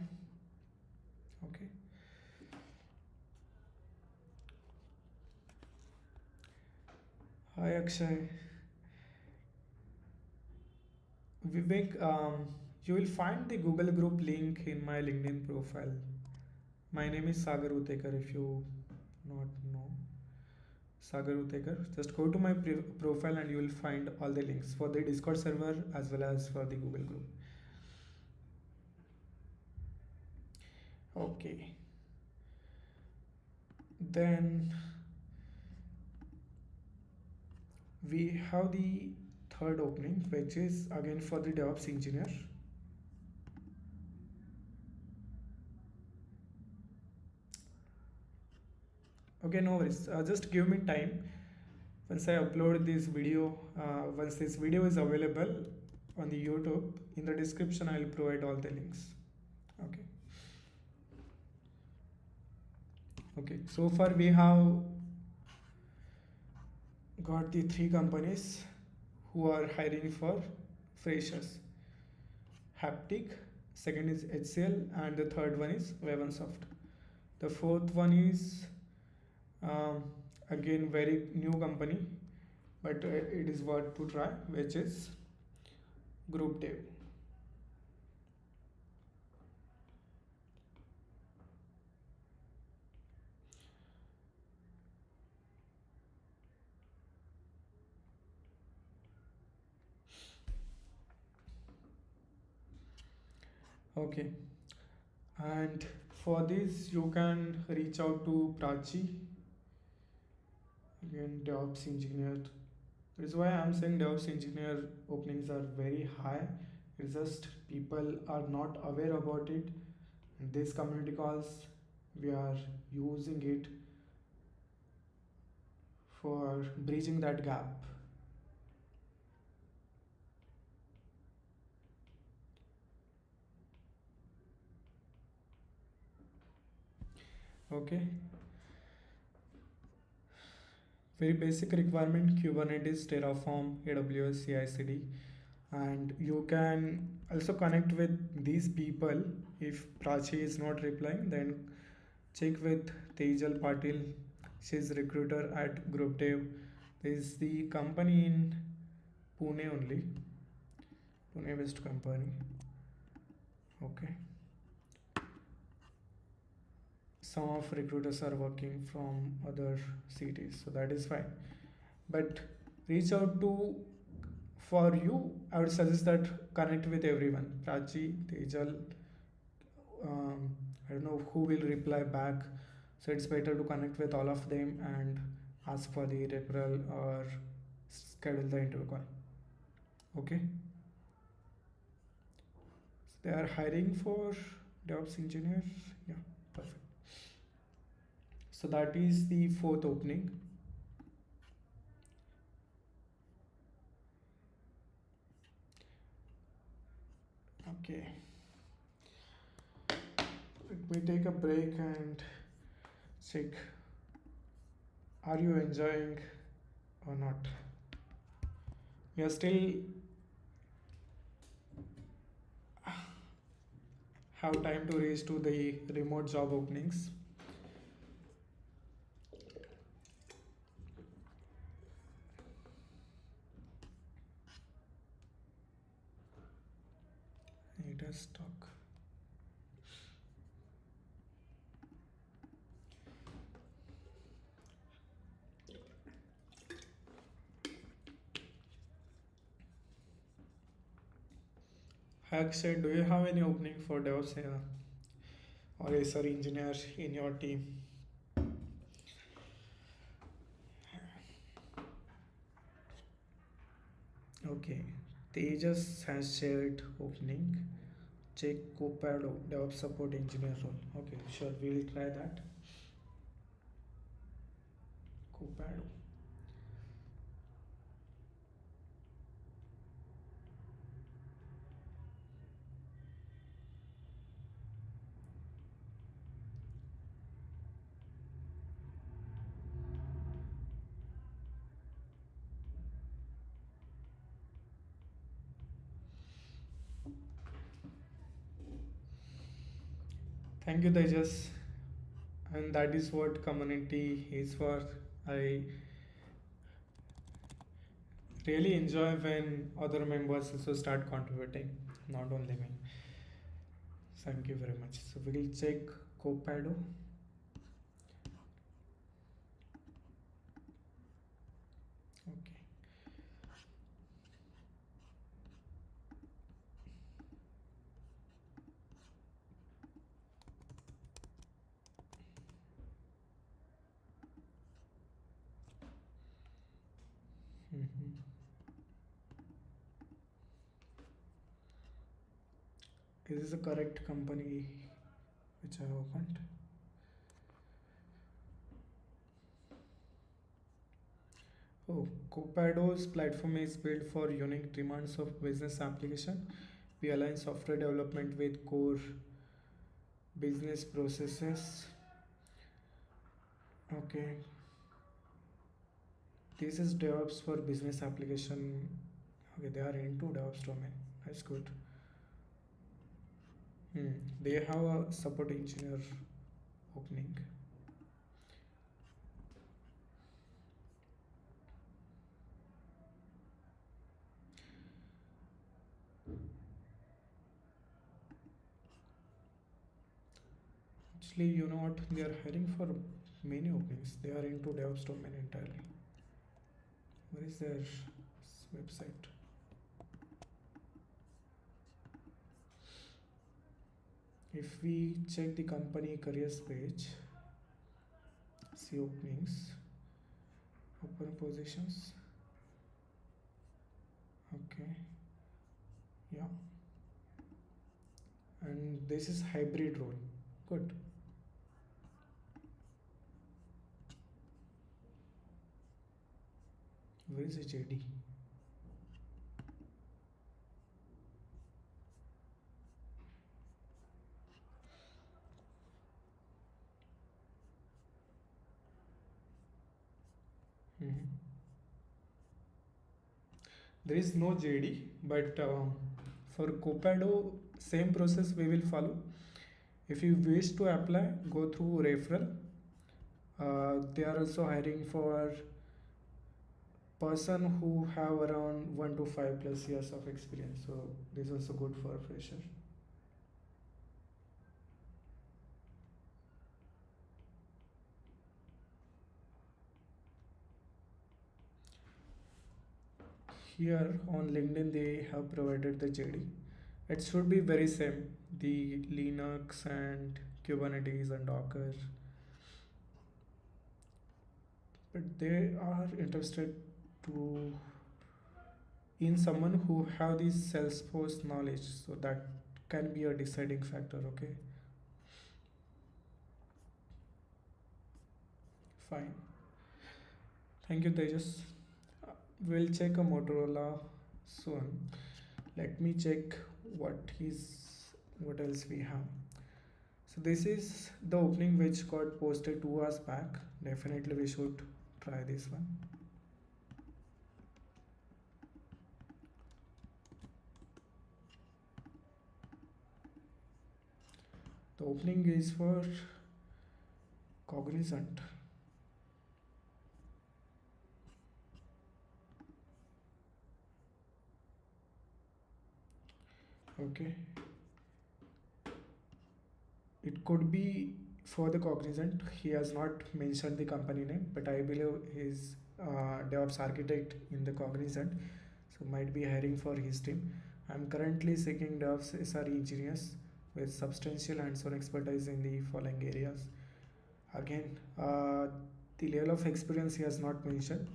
Okay. Hi Akshay. Vivek, you will find the Google group link in my LinkedIn profile. My name is Sagar.Utekar if you not know. Sagar.Utekar. Just go to my profile and you will find all the links for the Discord server as well as for the Google group. Okay. Then we have the third opening, which is again for the DevOps engineer. Okay, no worries. Just give me time. Once I upload this video, once this video is available on the YouTube, in the description I will provide all the links. Okay. Okay. So far we have got the three companies who are hiring for freshers. Haptic, second is HCL, and the third one is Wevensoft. The fourth one is um, again very new company, but it is worth to try, which is Group Dev. Okay, and for this you can reach out to Prachi. again DevOps engineer. That is why I'm saying DevOps engineer openings are very high. It's just people are not aware about it. And these community calls, we are using it for bridging that gap. Okay, very basic requirement: Kubernetes, Terraform, AWS, CI/CD, and you can also connect with these people. If Prachi is not replying, then check with Tejal Patil. She's recruiter at Group Dev. This is the company in Pune only, Pune based company. Okay, some of recruiters are working from other cities, so that is fine. But reach out to, for you, I would suggest that connect with everyone. Prachi, Tejal, I don't know who will reply back. So it's better to connect with all of them and ask for the referral or schedule the interview call. Okay. So they are hiring for DevOps engineer. Yeah, perfect. So that is the fourth opening. Okay. Let me take a break and check. Are you enjoying or not? We are still have time to reach to the remote job openings. It has stuck. Hack said, do you have any opening for DevOps or SRE engineer in your team? Okay. Tejas has shared opening. Check Copado DevOps support engineer role. Okay, sure, we will try that. Copado. Thank you, Tejas. And that is what community is for. I really enjoy when other members also start contributing, not only me. Thank you very much. So we will check Copado. Okay. Mhm. Is this the correct company which I opened? Oh, Copado's platform is built for unique demands of business application. We align software development with core business processes. Okay, this is DevOps for business application. Okay, they are into DevOps domain. That's good. They have a support engineer opening. Actually, you know what? They are hiring for many openings. They are into DevOps domain entirely. Where is their website? If we check the company careers page, see openings. Open positions. Okay. Yeah. And this is hybrid role. Good. Where is the JD? Mhm. There is no JD, but for Copado, same process we will follow. If you wish to apply, go through referral. They are also hiring for person who have around 1 to 5 plus years of experience. So this is also good for a fresher. Here on LinkedIn, they have provided the JD. It should be very same. The Linux and Kubernetes and Docker, but they are interested to in someone who have this Salesforce knowledge. So that can be a deciding factor. Okay, fine. Thank you, Tejas. We'll check a Motorola soon. Let me check what is what else we have. So this is the opening which got posted 2 hours back. Definitely we should try this one. The opening is for Cognizant. Okay, it could be for the Cognizant. He has not mentioned the company name, but I believe he's DevOps architect in the Cognizant, so might be hiring for his team. I'm currently seeking DevOps SRE engineers with substantial hands-on expertise in the following areas. Again, the level of experience he has not mentioned.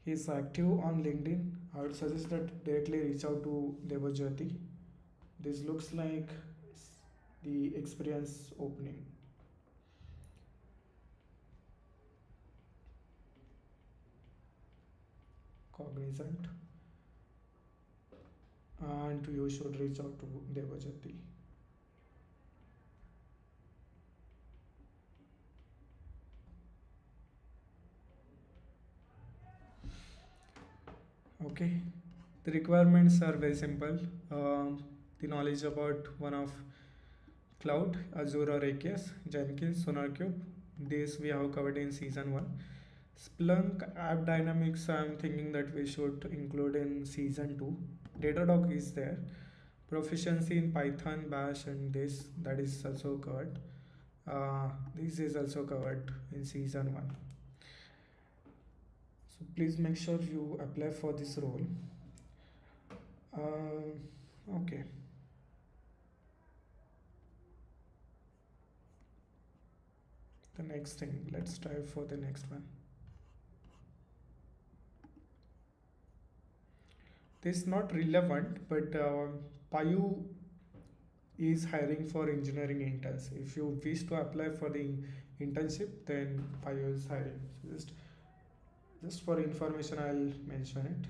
He is active on LinkedIn. I would suggest that directly reach out to Devajyoti. This looks like the experience opening. Cognizant, and you should reach out to Devajyoti. Okay, the requirements are very simple. The knowledge about one of cloud, Azure or AKS, Jenkins, SonarCube. This we have covered in season 1. Splunk App Dynamics, I'm thinking that we should include in season 2. Datadog is there. Proficiency in Python, Bash, and this that is also covered. This is also covered in season 1. So please make sure you apply for this role. Okay. The next thing, let's try for the next one. This is not relevant, but Payu is hiring for engineering interns. If you wish to apply for the internship, then Payu is hiring. So just for information, I'll mention it.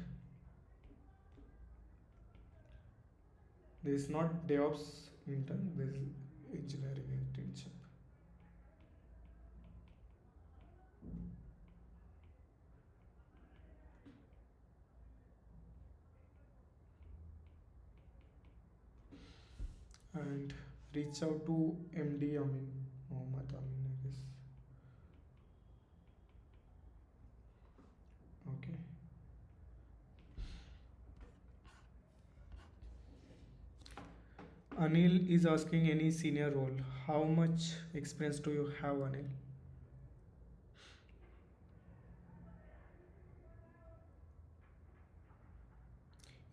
This is not DevOps intern. This is engineering internship. And reach out to MD Amin, Mohammad Amin, I guess. Okay. Anil is asking any senior role. How much experience do you have, Anil?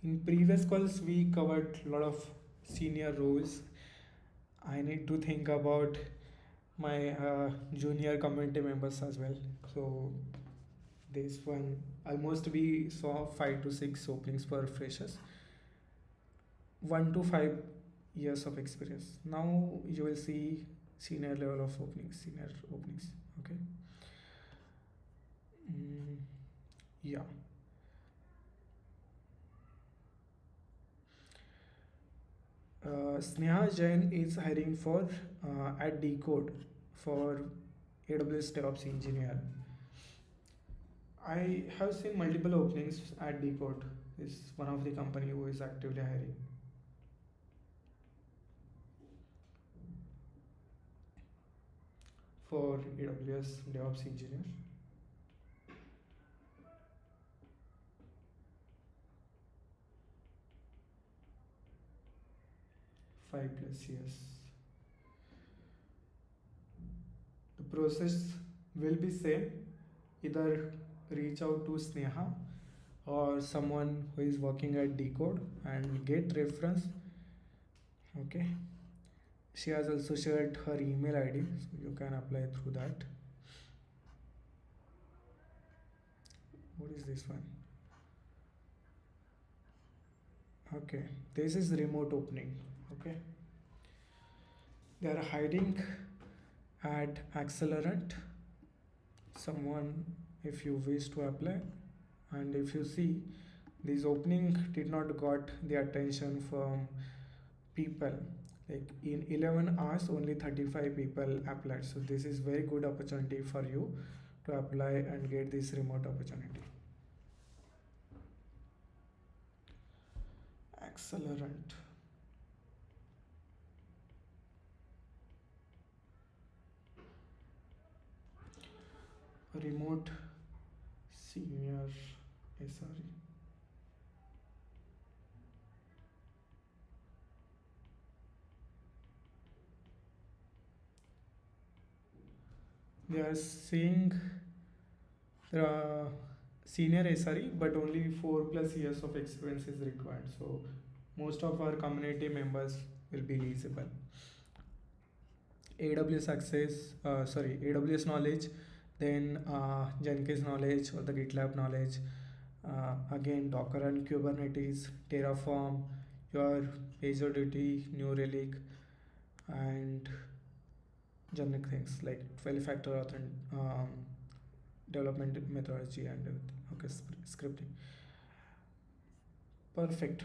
In previous calls, we covered a lot of senior roles. I need to think about my junior community members as well. So This one almost we saw 5 to 6 openings per freshers, 1 to 5 years of experience. Now you will see senior level of openings, senior openings. Okay. Mm, yeah. Sneha Jain is hiring for at Decode for AWS DevOps engineer. I have seen multiple openings at Decode. Is one of the company who is actively hiring for AWS DevOps engineer. 5 plus years. The process will be same. Either reach out to Sneha or someone who is working at Decode and get reference. Okay. She has also shared her email ID, so you can apply through that. What is this one? Okay, this is remote opening. Okay, they are hiring at Accelerant. Someone, if you wish to apply, and if you see, this opening did not got the attention from people. Like in 11 hours, only 35 people applied. So this is very good opportunity for you to apply and get this remote opportunity. Accelerant. Remote senior SRE. They are saying senior SRE, but only 4 plus years of experience is required. So most of our community members will be eligible. AWS access, AWS knowledge, then Jenkins knowledge or the GitLab knowledge, again Docker and Kubernetes, Terraform, your PagerDuty, New Relic, and generic things like 12-factor development methodology and everything. Okay, scripting. Perfect.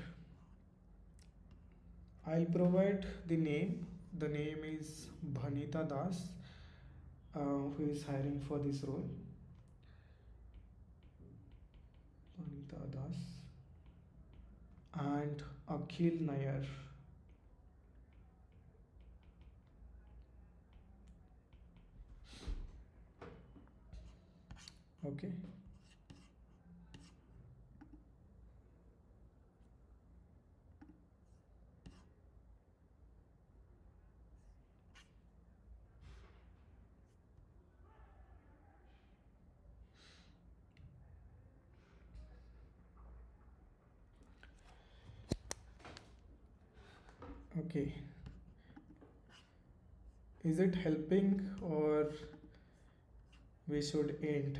I'll provide the name. The name is Bhanita Das, who is hiring for this role. Bhanita Das and Akhil Nair. Okay. Okay. Is it helping or we should end?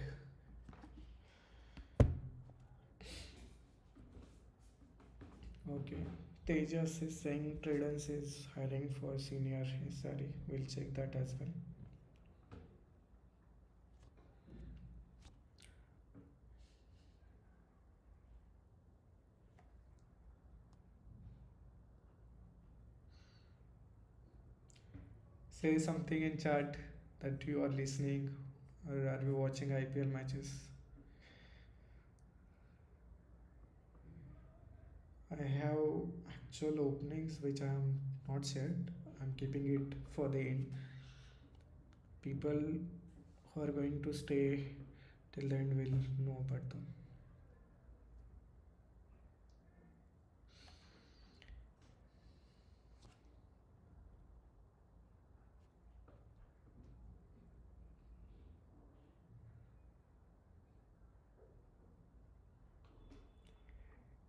Okay. Tejas is saying Tradance is hiring for senior SRE. We'll check that as well. Say something in chat that you are listening or are you watching IPL matches. I have actual openings which I am not shared. I'm keeping it for the end. People who are going to stay till the end will know about them.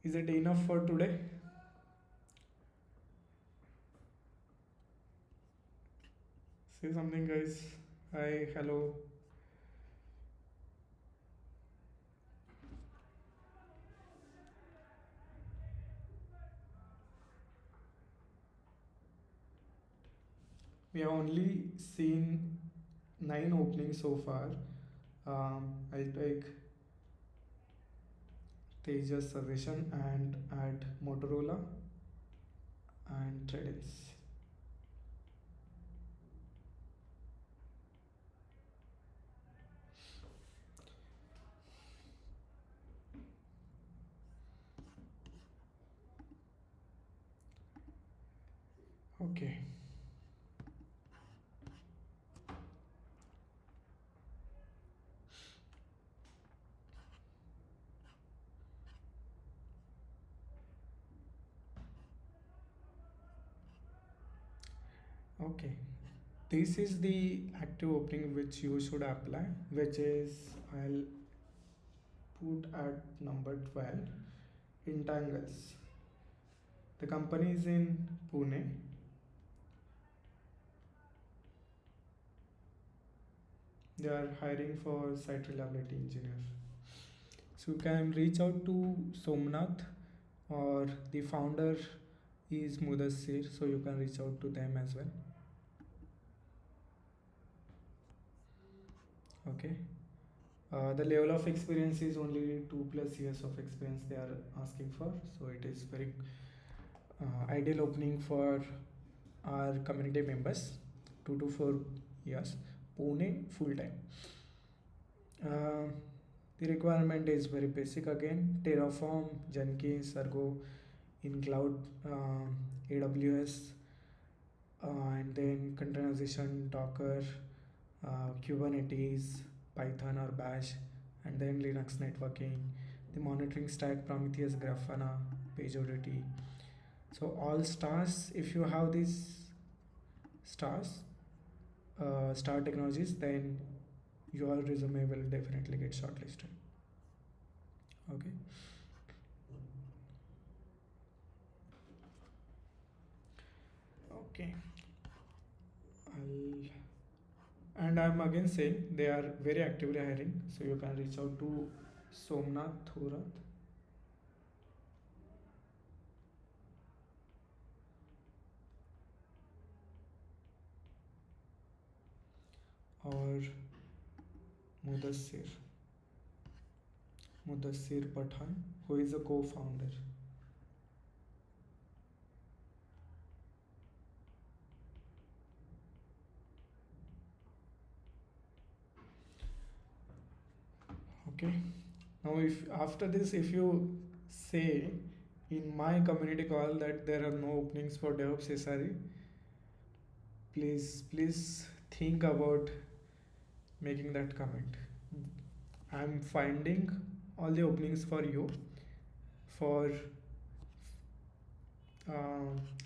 Is it enough for today? Say something, guys. Hi, hello. We have only seen 9 openings so far. I'll take Tejas suggestion and add Motorola and Tradens. Okay. Okay. This is the active opening which you should apply, which is I'll put at number 12 Entangles. The company is in Pune. They are hiring for site reliability engineer. So you can reach out to Somnath, or the founder is Mudassir, so you can reach out to them as well. Okay. The level of experience is only 2+ years of experience they are asking for, so it is very ideal opening for our community members. 2 to 4 years, Pune full time. Uh, the requirement is very basic again: Terraform, Jenkins, Argo in cloud, AWS, and then containerization, Docker, Kubernetes, Python or Bash, and then Linux networking. The monitoring stack: Prometheus, Grafana, PagerDuty. So all stars. If you have these stars, star technologies, then your resume will definitely get shortlisted. Okay. Okay. I'll And I'm again saying they are very actively hiring, so you can reach out to Somnath Thorat or Mudassir, Mudassir Pathan, who is a co-founder. Okay. Now, if after this, if you say in my community call that there are no openings for DevOps SRE, please think about making that comment. I'm finding all the openings for you for uh,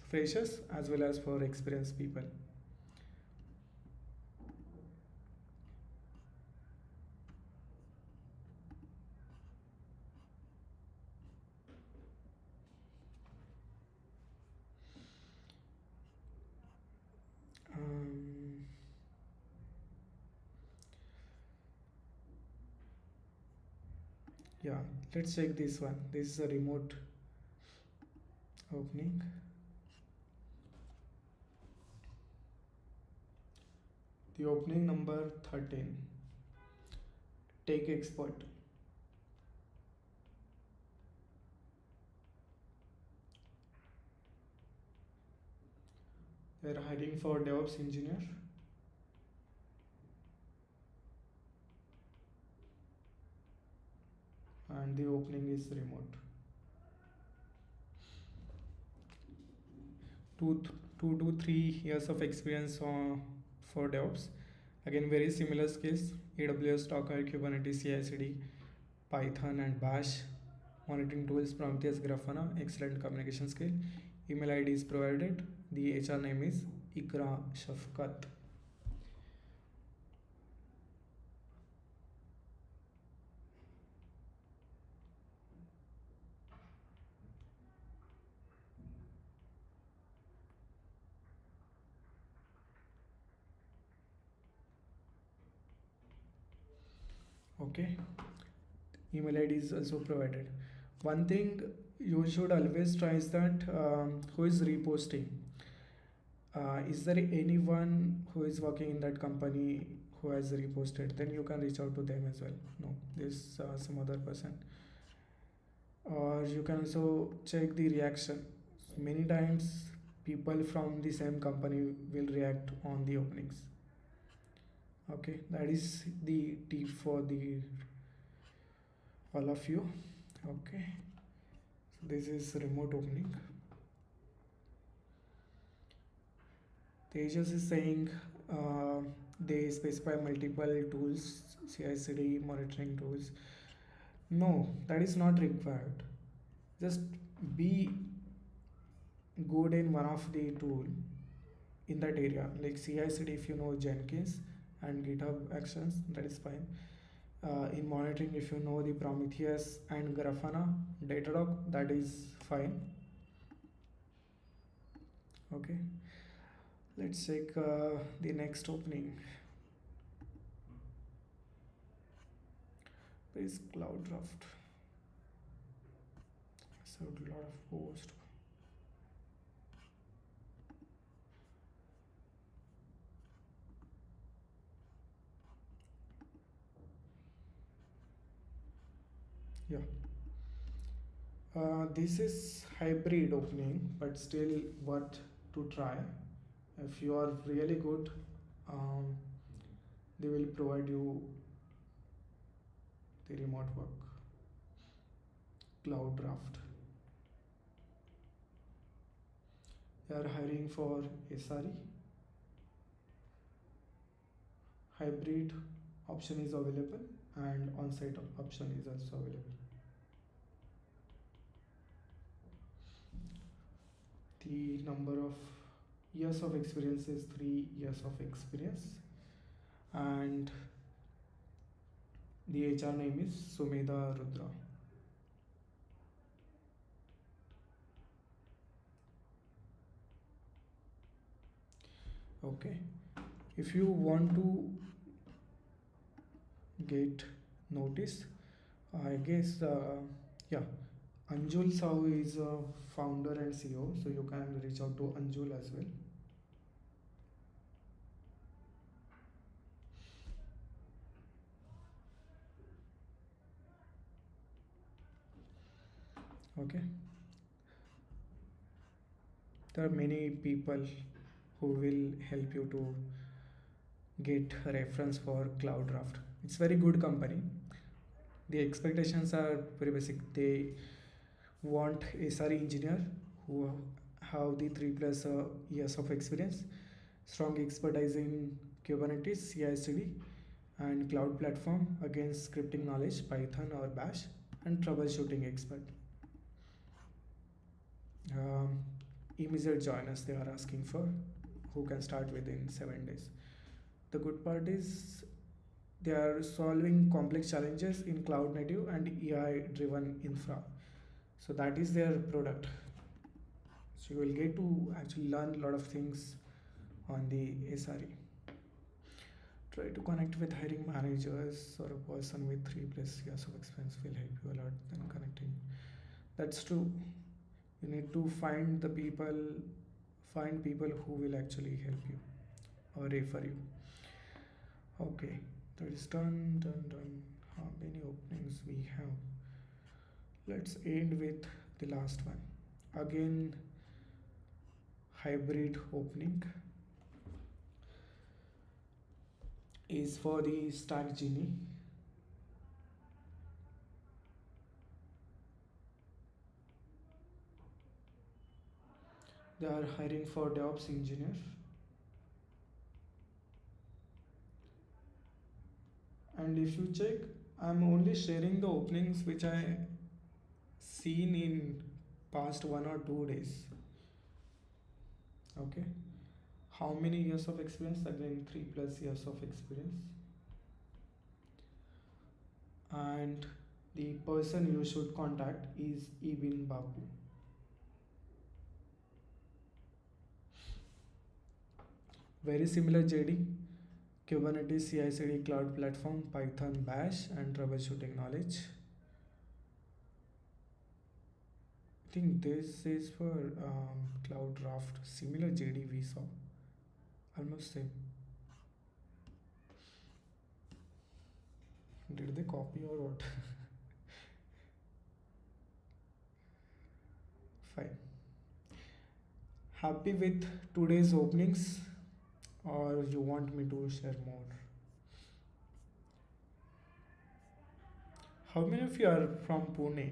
freshers as well as for experienced people. Um, yeah, let's check this one. This is a remote opening. The opening number 13, Tech Expert. They're hiring for DevOps engineer, and the opening is remote. Two, 2 to 3 years of experience for DevOps. Again, very similar skills: AWS, Docker, Kubernetes, CI/CD, Python, and Bash. Monitoring tools: Prometheus, Grafana. Excellent communication skill. Email ID is provided. The HR name is Ikra Shafkat. Okay. Email ID is also provided. One thing you should always try is that who is reposting. is there anyone who is working in that company who has reposted? Then you can reach out to them as well. No, there's some other person. Or you can also check the reaction. Many times people from the same company will react on the openings. Okay, that is the tip for the all of you. Okay, so this is remote opening. Tejas is saying they specify multiple tools, CI/CD monitoring tools. No, that is not required. Just be good in one of the tool in that area, like CI/CD. If you know Jenkins and GitHub Actions, that is fine. In monitoring, if you know the Prometheus and Grafana, Datadog, that is fine. Okay, let's check the next opening. Where is Cloud Draft? So a lot of post. Yeah. This is hybrid opening, but still worth to try. If you are really good, um, they will provide you the remote work. Cloud Draft. They are hiring for SRE. Hybrid option is available and on-site option is also available. The number of years of experience is 3 years of experience, and the HR name is Sumedha Rudra. Okay, if you want to get notice, I guess yeah, Anjul Sahu is a founder and CEO, so you can reach out to Anjul as well. Okay, there are many people who will help you to get reference for Cloud Draft. It's very good company. The expectations are very basic. They want SRE engineer who have the 3+ years of experience, strong expertise in Kubernetes, CI/CD, and cloud platform, against scripting knowledge, Python or Bash, and troubleshooting expert. Um, Immediate joiners they are asking for, who can start within 7 days. The good part is they are solving complex challenges in cloud native and AI driven infra. So that is their product. So you will get to actually learn a lot of things on the SRE. Try to connect with hiring managers, or a person with 3+ years of experience will help you a lot than connecting. That's true. You need to find people who will actually help you or refer you. Okay, that is done. How many openings we have? Let's end with the last one. Again, hybrid opening is for the Stack Genie. They are hiring for DevOps engineer. And if you check, I'm only sharing the openings which I seen in past 1 or 2 days. Okay. How many years of experience? Again, 3+ years of experience. And the person you should contact is Ibn Babu. Very similar JD. Kubernetes, CI/CD, cloud platform, Python, Bash, and troubleshooting knowledge. I think this is for Cloud Draft. Similar JD we saw. almost same. Did they copy or what? Fine. Happy with today's openings, or you want me to share more? How many of you are from Pune?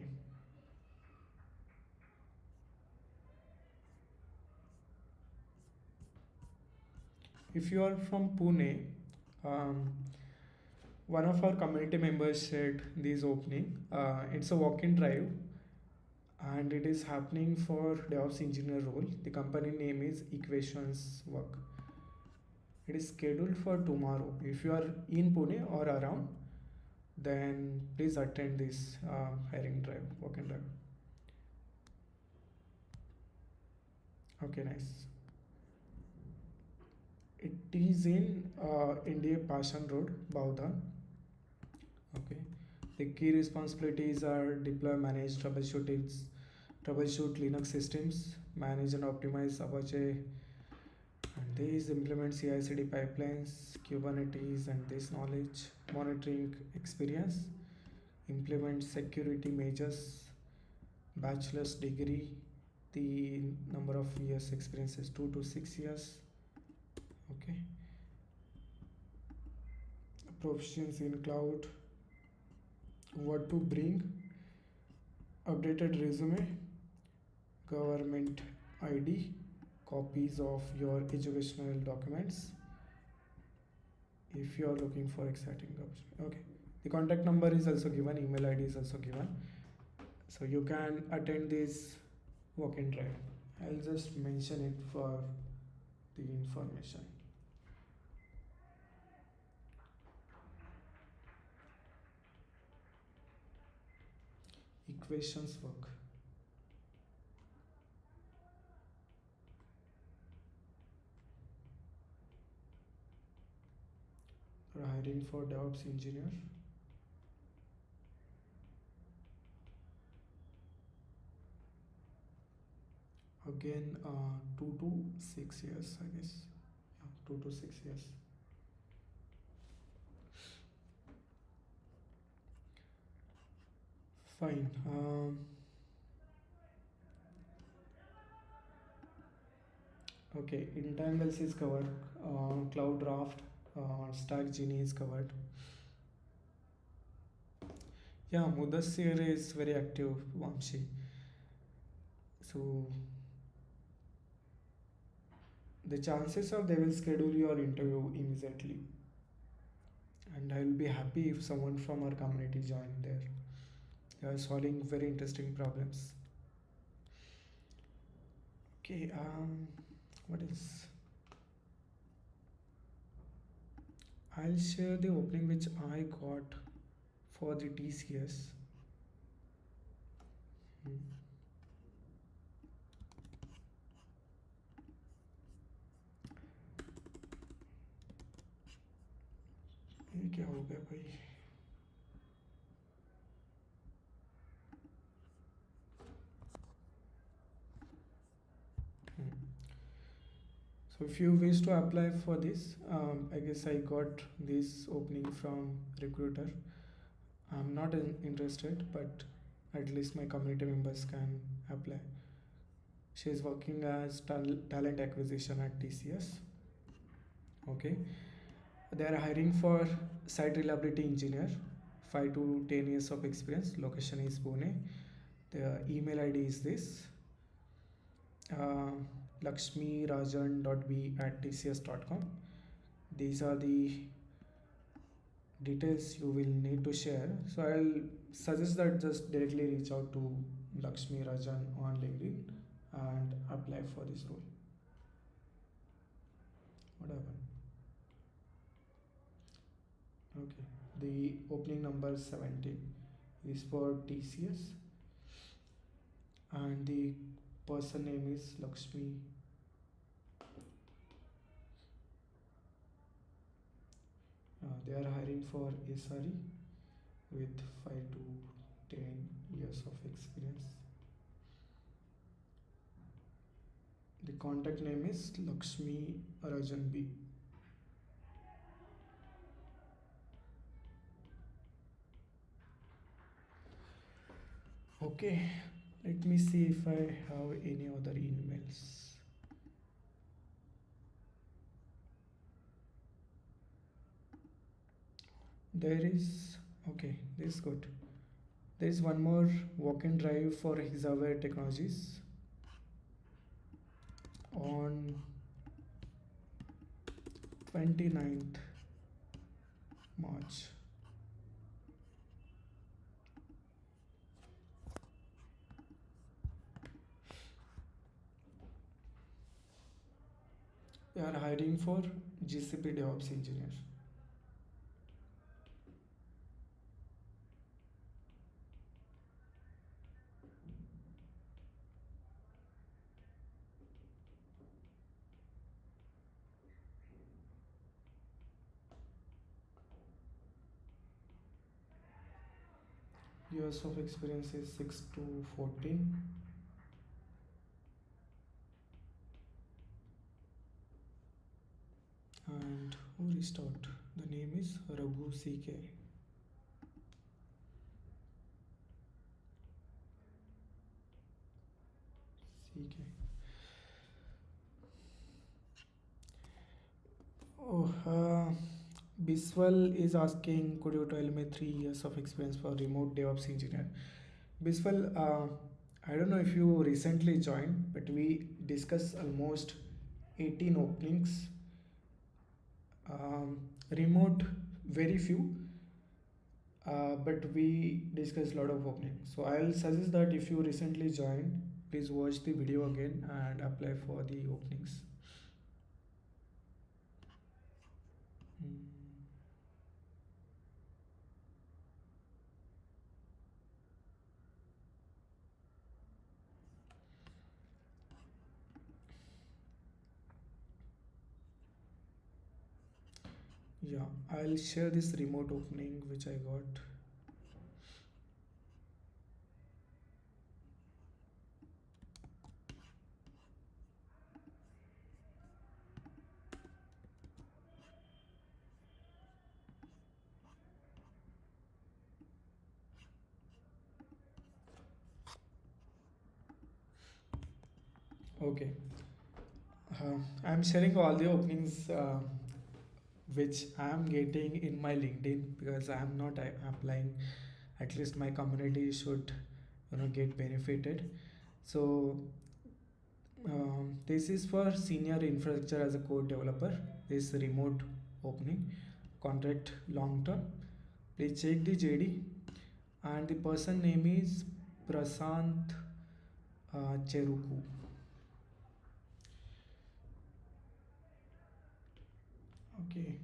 If you are from Pune, um, one of our community members shared this opening. It's a walk-in drive, and it is happening for DevOps engineer role. The company name is Equations Work. It is scheduled for tomorrow. If you are in Pune or around, then please attend this hiring drive, walk-in drive. Okay, nice. It is in India Passion Road, Baudhan. Okay. The key responsibilities are deploy, manage, troubleshoot Linux systems, manage and optimize Apache, and these implement CI/CD pipelines, Kubernetes, and this knowledge, monitoring experience, implement security measures, bachelor's degree. The number of years experience is 2 to 6 years. Okay. Proficiency in cloud. What to bring? Updated resume, government ID, copies of your educational documents if you are looking for exciting jobs. Okay. The contact number is also given, email ID is also given. So you can attend this walk-in drive. I'll just mention it for the information. Equations work. We're hiring for DevOps engineer. Again, 2 to 6 years, I guess. Yeah, 2 to 6 years. Fine. Okay, Entangles is covered. Cloud Raft, Stack Genie is covered. Yeah, Mudassir is very active, Vamshi. So the chances are they will schedule your interview immediately, and I will be happy if someone from our community join there. They are solving very interesting problems. Okay, what is? I'll share the opening which I got for the TCS. Hmm. ये क्या हो गया भाई? Hmm. So if you wish to apply for this, I guess I got this opening from recruiter. I'm not interested, but at least my community members can apply. She is working as talent acquisition at TCS. Okay, they are hiring for site reliability engineer, 5 to 10 years of experience. Location is Pune. The email ID is this. Uh, lakshmirajan.b@tcs.com. These are the details you will need to share. So I'll suggest that just directly reach out to Lakshmi Rajan on LinkedIn and apply for this role. What happened? Okay. The opening number 17 is for TCS, and the person name is Lakshmi. They are hiring for SRE with 5 to 10 years of experience. The contact name is Lakshmi Rajan B. Okay, let me see if I have any other emails. There is, okay, this is good. There is one more walk-in drive for Hexaware Technologies on 29th March. They are hiring for GCP DevOps engineer. Years of experience is 6 to 14. And who reached out? The name is Raghu CK. CK. Oh, Biswal is asking, could you tell me 3 years of experience for remote DevOps engineer? Biswal, I don't know if you recently joined, but we discussed almost 18 openings. Remote, very few, but we discussed a lot of openings. So I'll suggest that if you recently joined, please watch the video again and apply for the openings. Mm. Yeah, I'll share this remote opening which I got. Okay, I'm sharing all the openings which I'm getting in my LinkedIn because I'm not applying. At least my community should, get benefited. So this is for senior infrastructure as a code developer. This remote opening, contract long term. Please check the JD, and the person name is Prasant Cheruku. Okay,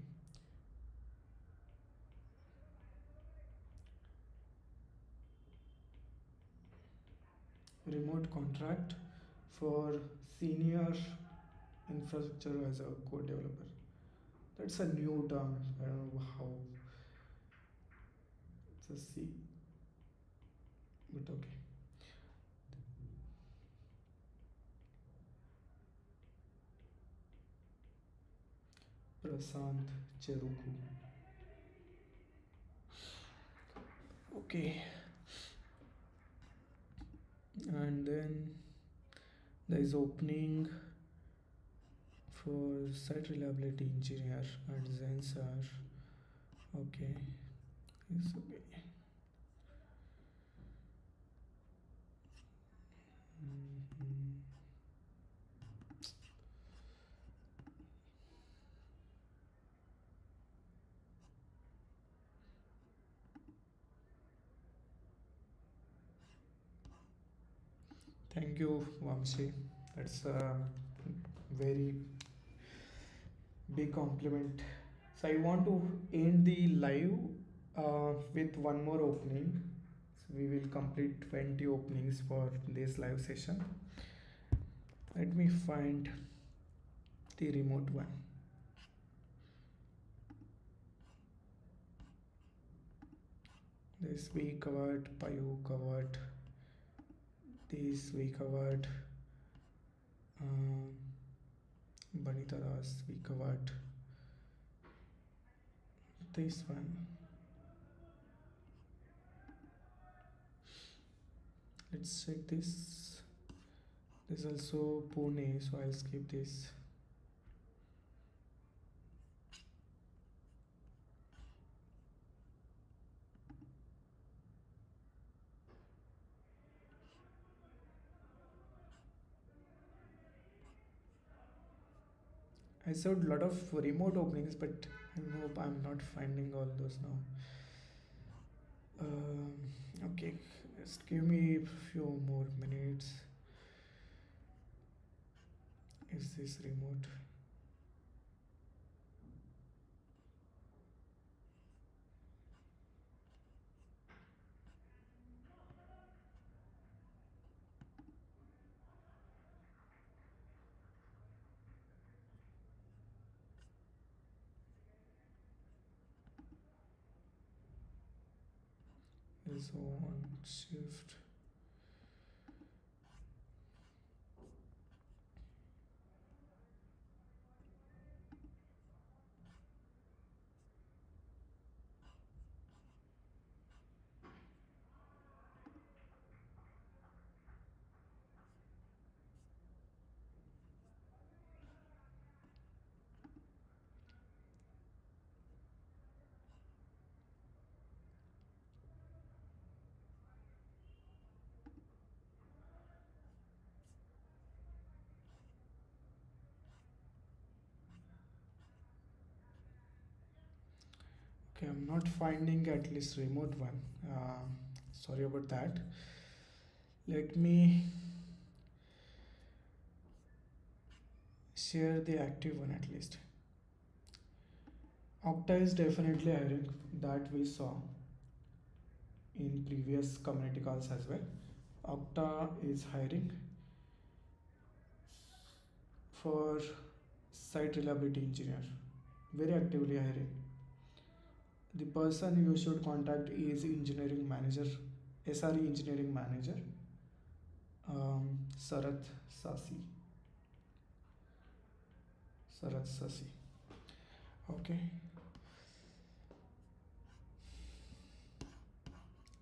remote contract for senior infrastructure as a code developer. That's a new term. I don't know how it's a C, but okay. Prasant Cheruku. Okay, and then there is opening for site reliability engineer at Zensar. Okay, it's okay. Mhm. Thank you, Vamshi. That's a very big compliment. So I want to end the live with one more opening. So we will complete 20 openings for this live session. Let me find the remote one. This we covered, Payu covered, this we covered, um, Banita Das we covered, this one. Let's check this. This is also Pune, so I'll skip this. I saw a lot of remote openings, but I hope I'm not finding all those now. Um, okay, just give me a few more minutes. Is this remote? Is on shift. Okay, I'm not finding at least remote one. Sorry about that. Let me share the active one at least. Okta is definitely hiring, that we saw in previous community calls as well. Okta is hiring for site reliability engineer, very actively hiring. The person you should contact is engineering manager, SRE engineering manager, Sarath Sasi. Sarath Sasi. Okay.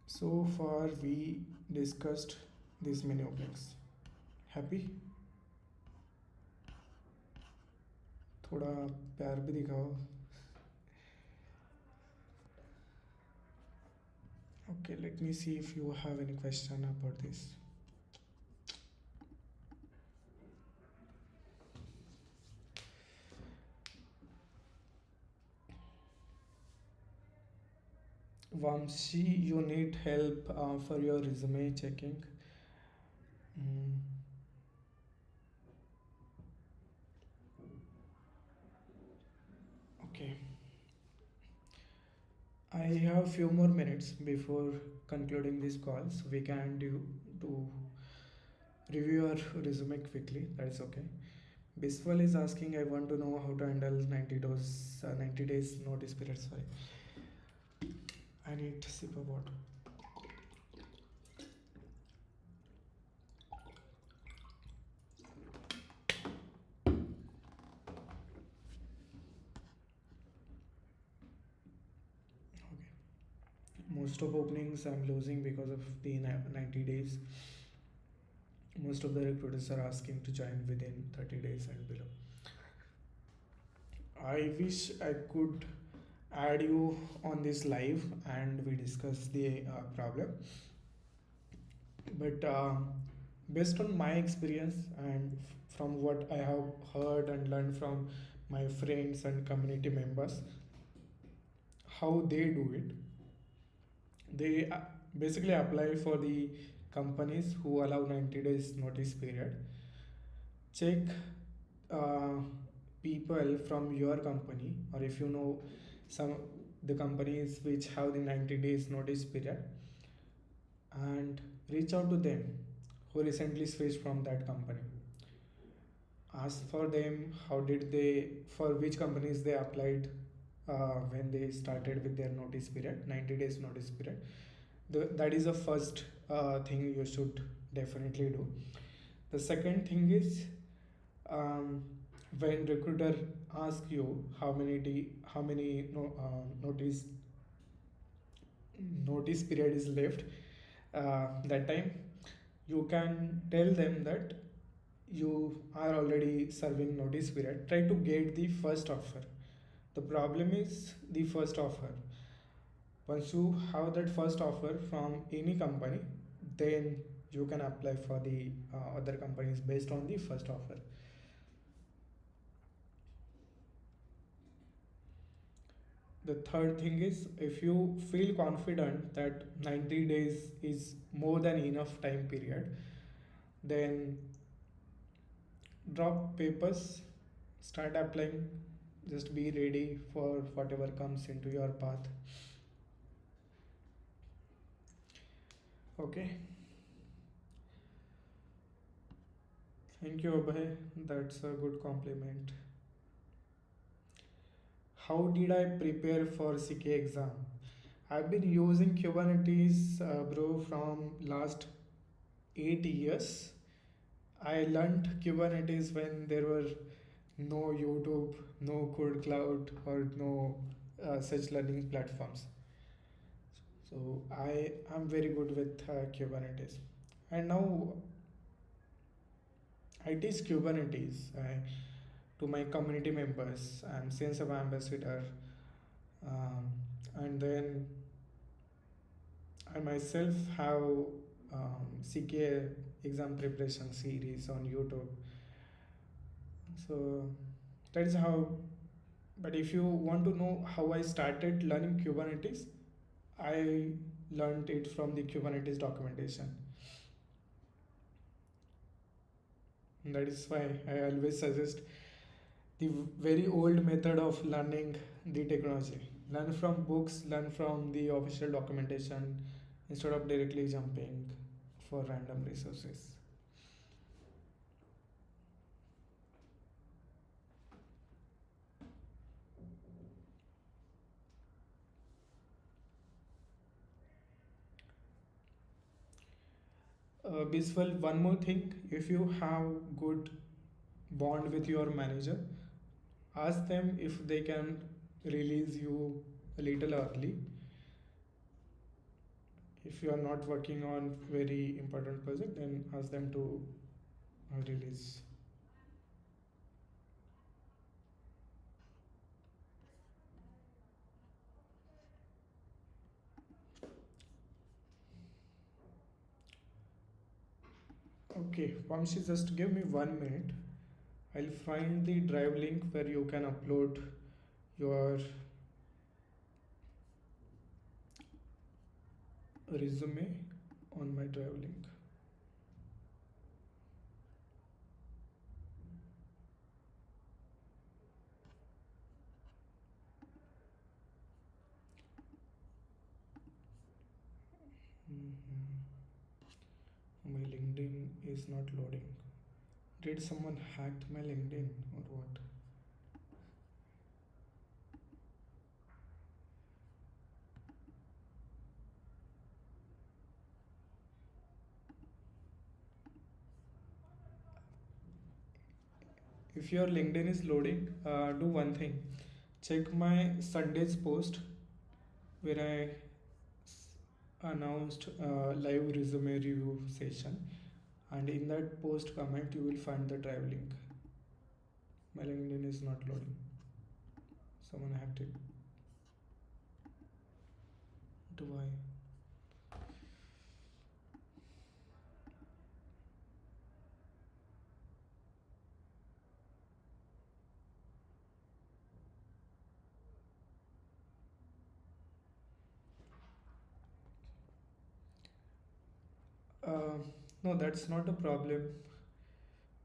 So far we discussed these many openings. Happy? थोड़ा प्यार भी दिखाओ. Okay, let me see if you have any question about this. Vamshi, you need help for your resume checking. Mm, okay. I have few more minutes before concluding this call, so we can do to review your resume quickly. That's okay. Biswal is asking, I want to know how to handle 90 days notice period. Sorry, I need to sip of water. Okay. Most of openings I'm losing because of the 90 days. Most of the recruiters are asking to join within 30 days and below. I wish I could add you on this live and we discuss the problem. But based on my experience and from what I have heard and learned from my friends and community members, how they do it, they basically apply for the companies who allow 90 days notice period. Check uh, people from your company, or if you know some the companies which have the 90 days notice period, and reach out to them who recently switched from that company. Ask for them how did they, for which companies they applied when they started with their notice period, 90 days notice period. That is the first thing you should definitely do. The second thing is, um, when recruiter ask you how many notice period is left, that time you can tell them that you are already serving notice period. Try to get the first offer. The problem is the first offer. Once you have that first offer from any company, then you can apply for the other companies based on the first offer. The third thing is, if you feel confident that 90 days is more than enough time period, then drop papers, start applying, just be ready for whatever comes into your path. Okay, thank you, Abhay. That's a good compliment. How did I prepare for CK exam? I've been using Kubernetes, bro, from last 8 years. I learned Kubernetes when there were no YouTube, no Code Cloud, or no such learning platforms. So I am very good with Kubernetes, and now I teach Kubernetes to my community members. I'm since I'm ambassador, um, and then I myself have CK exam preparation series on YouTube. So that is how. But if you want to know how I started learning Kubernetes, I learned it from the Kubernetes documentation. And that is why I always suggest the very old method of learning the technology. Learn from books, learn from the official documentation instead of directly jumping for random resources. Biswal, one more thing, if you have good bond with your manager, ask them if they can release you a little early. If you are not working on very important project, then ask them to release. Okay, Vamshi, just give me 1 minute. I'll find the drive link where you can upload your resume on my drive link. Mhm. My LinkedIn is not loading. Did someone hacked my LinkedIn or what? If your LinkedIn is loading, do one thing. Check my Sunday's post where I announced a live resume review session, and in that post comment you will find the drive link. My LinkedIn is not loading. Someone hacked it. Do I? No, that's not a problem.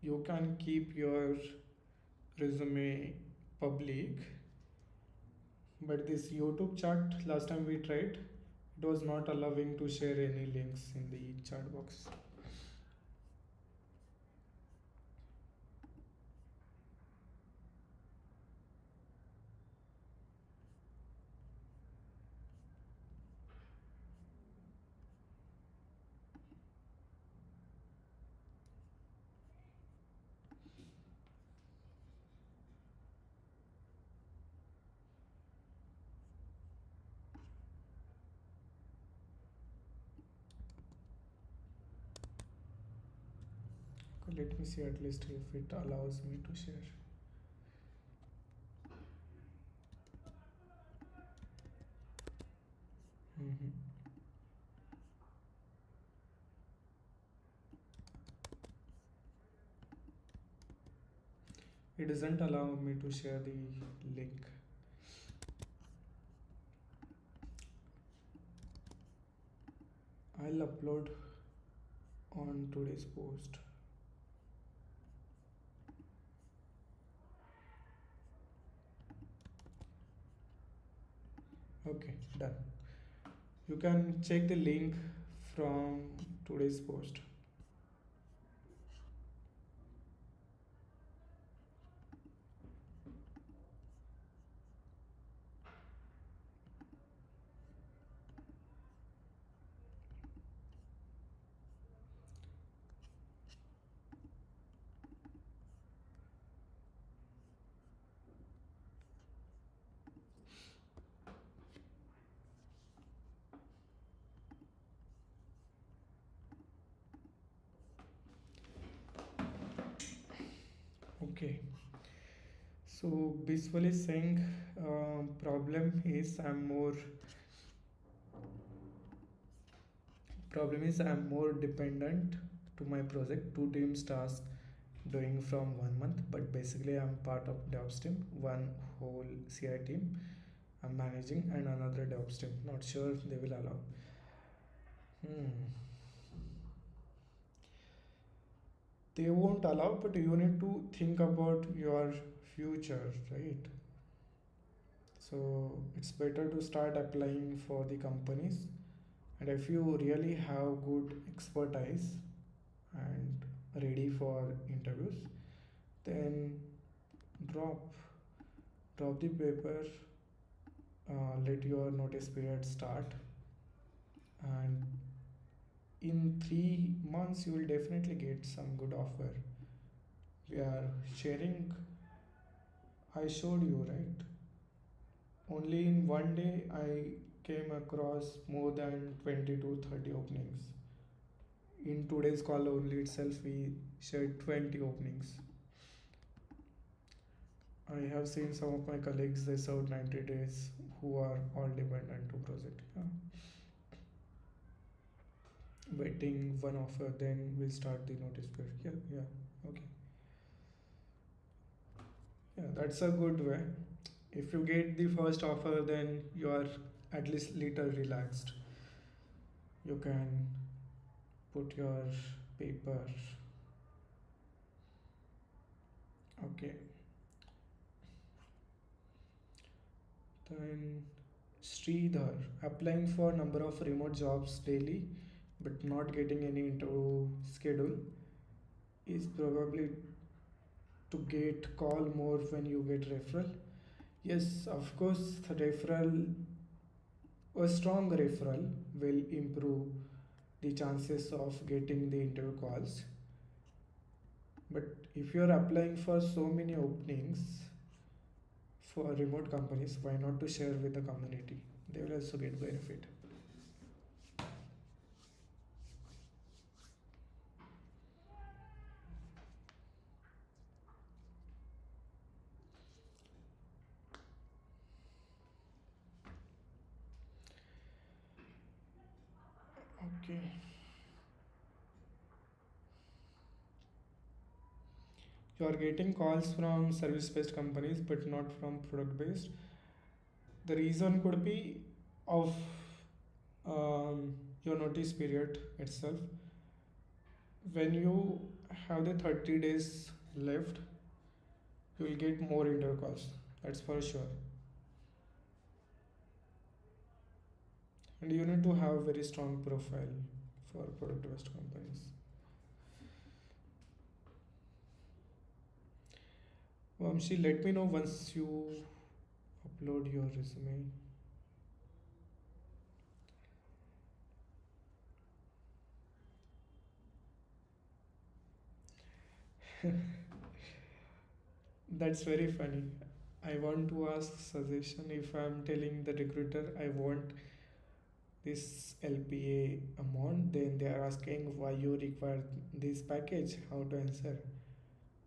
You can keep your resume public, but this YouTube chat, last time we tried, it was not allowing to share any links in the chat box. Let me see at least if it allows me to share. Mhm. It doesn't allow me to share the link. I'll upload on today's post. Okay, done. You can check the link from today's post. Okay. So basically saying problem is I'm more dependent to my project. Two teams task doing from 1 month, but basically I'm part of DevOps team, one whole CI team I'm managing, and another DevOps team. Not sure if they will allow. Hmm. They won't allow, but you need to think about your future, right? So it's better to start applying for the companies, and if you really have good expertise and ready for interviews, then drop drop the paper, let your notice period start, and in 3 months you will definitely get some good offer. We are sharing. I showed you, right? Only in one day I came across more than 20 to 30 openings. In today's call only itself, we shared 20 openings. I have seen some of my colleagues, they served 90 days, who are all dependent to project. Yeah. Waiting one offer, then we'll start the notice period. Yeah, yeah, okay. Yeah, that's a good way. If you get the first offer, then you are at least little relaxed. You can put your paper. Okay. Then Sridhar, applying for number of remote jobs daily but not getting any interview schedule is probably to get call more when you get referral. Yes, of course, the referral, a strong referral will improve the chances of getting the interview calls. But if you're applying for so many openings for remote companies, why not to share with the community? They will also get benefit. Okay. You are getting calls from service based companies but not from product based. The reason could be of your notice period itself. When you have the 30 days left, you will get more interview calls. That's for sure. And you need to have very strong profile for product based companies. Vamshi, let me know once you upload your resume. That's very funny. I want to ask suggestion if I'm telling the recruiter I want this LPA amount, then they are asking why you require this package, how to answer.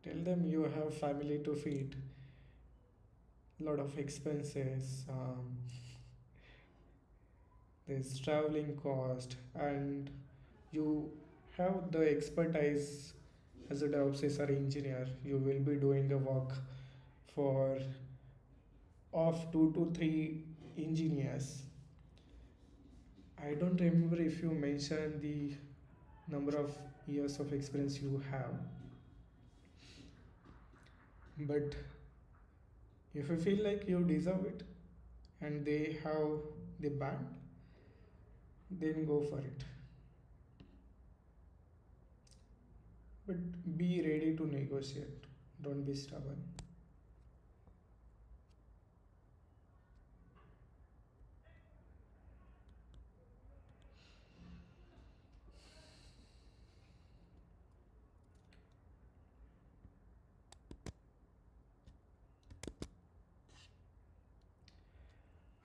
Tell them you have family to feed, lot of expenses, there's traveling cost, and you have the expertise as a DevOps SRE engineer. You will be doing the work for of 2 to 3 engineers. I don't remember if you mentioned the number of years of experience you have, but if you feel like you deserve it and they have the band, then go for it. But be ready to negotiate. Don't be stubborn.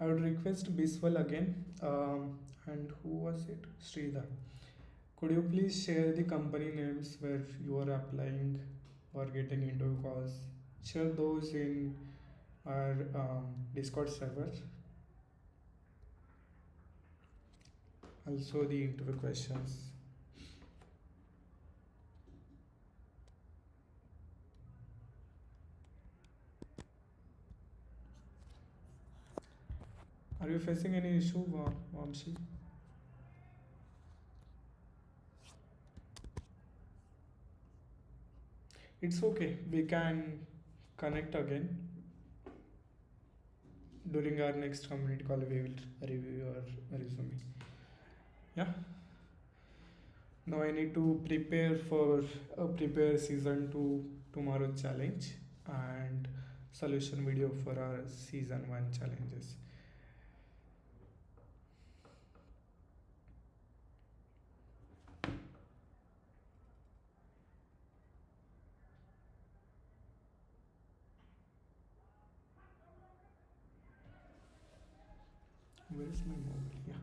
I would request Biswal again. And who was it? Sridhar. Could you please share the company names where you are applying or getting into calls? Share those in our Discord server. Also the interview questions. Are you facing any issue, Vamshi? It's okay. We can connect again during our next community call. We will review your resume. Yeah. Now I need to prepare for prepare season 2 tomorrow challenge and solution video for our season 1 challenges. Where is my mobile? Yeah.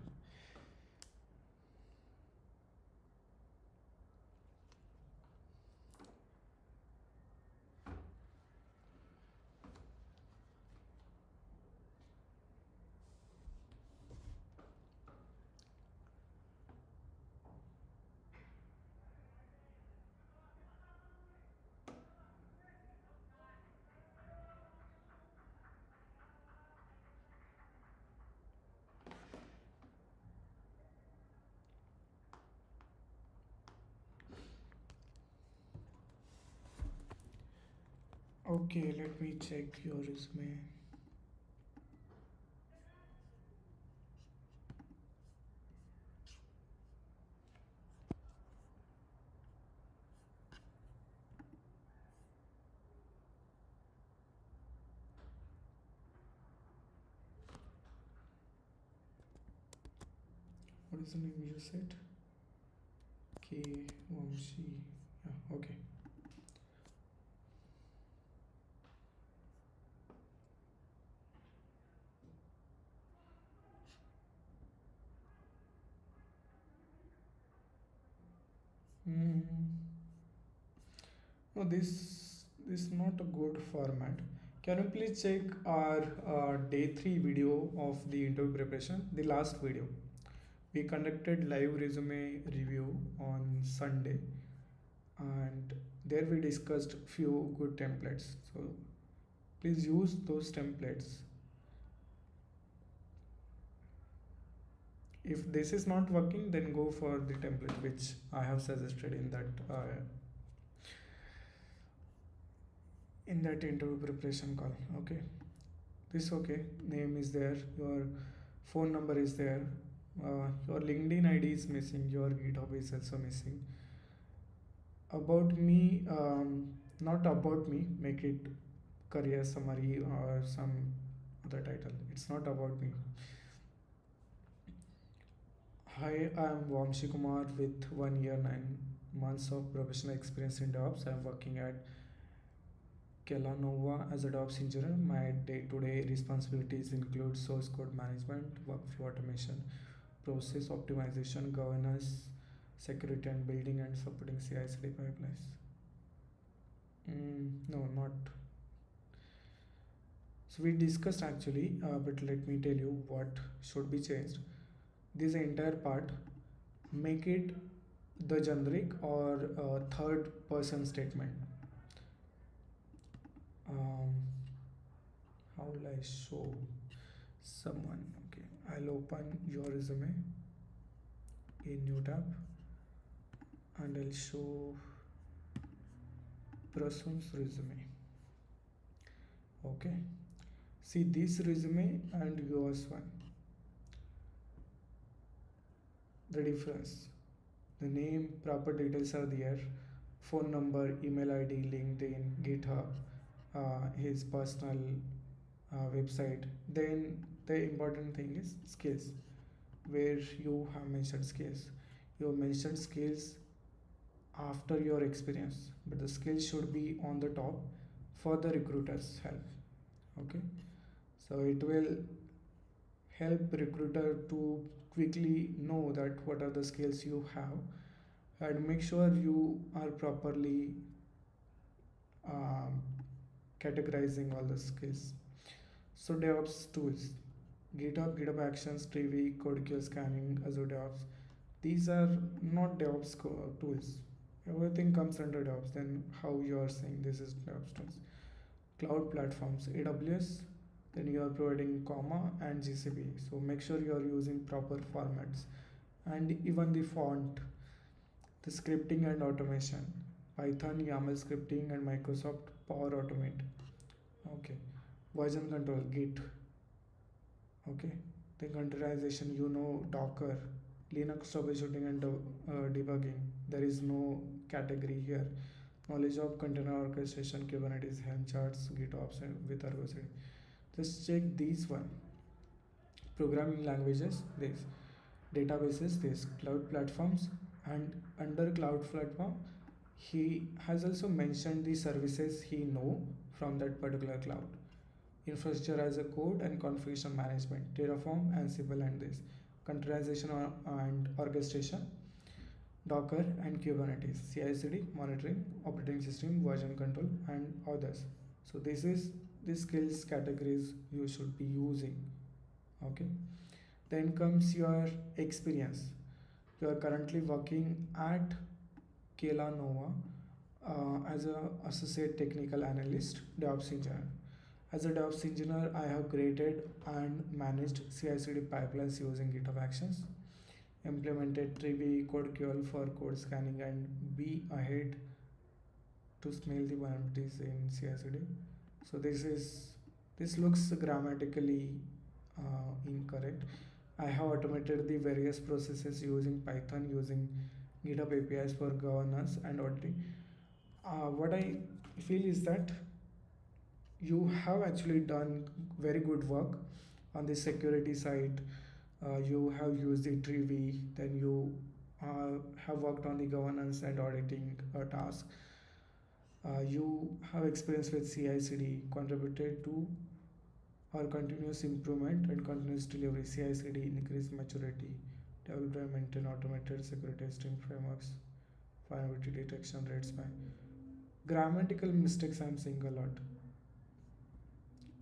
Okay, let me check your resume. What is the name you said? K Vamshi. Yeah, okay. Mm. No, this is not a good format. Can you please check our day 3 video of the interview preparation, the last video? We conducted live resume review on Sunday, and there we discussed few good templates. So please use those templates. If this is not working, then go for the template which I have suggested in that interview preparation call. Okay, this okay. Name is there. Your phone number is there. Your LinkedIn ID is missing. Your GitHub is also missing. About me, not about me. Make it career summary or some other title. It's not about me. Hi, I am Vamshi Kumar with 1 year 9 months of professional experience in DevOps. I am working at Kellanova as a DevOps engineer. My day-to-day responsibilities include source code management, workflow automation, process optimization, governance, security, and building and supporting CI/CD pipelines. No, not. So we discussed actually, but let me tell you what should be changed. This entire part, make it the generic or third person statement. Um, how will I show someone? Okay, I'll open your resume in new tab and I'll show person's resume. Okay, see this resume and yours one. The difference, the name, proper details are there, phone number, email ID, LinkedIn, GitHub, his personal website. Then the important thing is skills, where you have mentioned skills. You have mentioned skills after your experience, but the skills should be on the top for the recruiters help. Okay, so it will help recruiter to quickly know that what are the skills you have, and make sure you are properly um, categorizing all the skills. So DevOps tools, GitHub Actions, Trivy, CodeQL scanning, Azure DevOps. These are not DevOps tools. Everything comes under DevOps. Then how you are saying this is DevOps tools? Cloud platforms, AWS. Then you are providing comma and GCP. So make sure you are using proper formats, and even the font, the scripting and automation, Python, YAML scripting, and Microsoft Power Automate. Okay, version control, Git. Okay, the containerization, Docker, Linux troubleshooting and debugging. There is no category here. Knowledge of container orchestration, Kubernetes, Helm charts, GitOps, and with Argo CD. Just check these one. Programming languages, this. Databases, this. Cloud platforms, and under cloud platform, he has also mentioned the services he know from that particular cloud. Infrastructure as a code and configuration management, Terraform, Ansible, and this. Containerization and orchestration, Docker and Kubernetes, CI/CD, monitoring, operating system, version control, and others. So this is the skills categories you should be using. Okay. Then comes your experience. You are currently working at Kelanova as a associate technical analyst, DevOps engineer. As a DevOps engineer, I have created and managed CI/CD pipelines using GitHub Actions, implemented Trivy CodeQL for code scanning, and be ahead to smell the vulnerabilities in CI/CD. So this looks grammatically incorrect. I have automated the various processes using Python, using GitHub APIs for governance and auditing. What I feel is that you have actually done very good work on the security side. You have used the Trivy, then you have worked on the governance and auditing task. You have experience with CI/CD, contributed to our continuous improvement and continuous delivery. CI/CD increase maturity, develop and maintain automated security testing frameworks, vulnerability detection rates by. Grammatical mistakes I'm seeing a lot.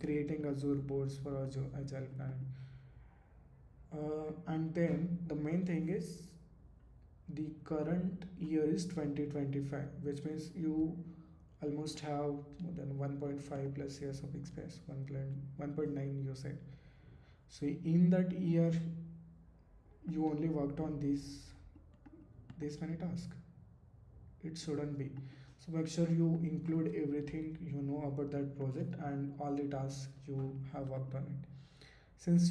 Creating Azure boards for Azure agile planning. And then the main thing is the current year is 2025, which means you almost have more than 1.5 plus years of experience. 1.9 you said. So in that year, you only worked on this many tasks. It shouldn't be. So make sure you include everything you know about that project and all the tasks you have worked on it. Since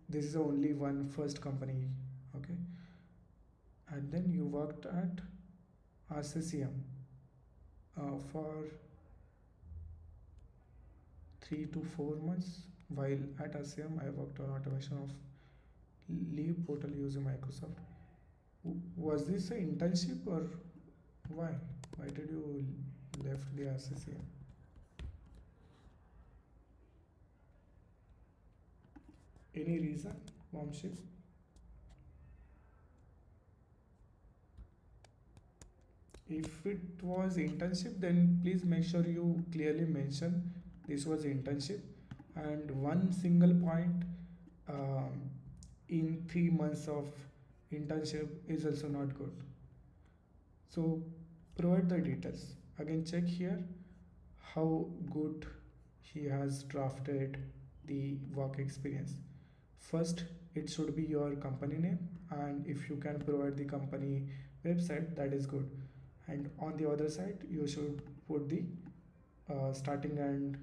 this is only one first company, okay, and then you worked at RCCM for 3 to 4 months. While at RCM, I worked on automation of leave portal using Microsoft. Was this an internship or why? Why did you left the RCCM? Any reason, Vamshik? If it was internship, then please make sure you clearly mention this was internship, and one single point um, in 3 months of internship is also not good. So provide the details. Again, check here how good he has drafted the work experience. First, it should be your company name, and if you can provide the company website, that is good. And on the other side, you should put the starting and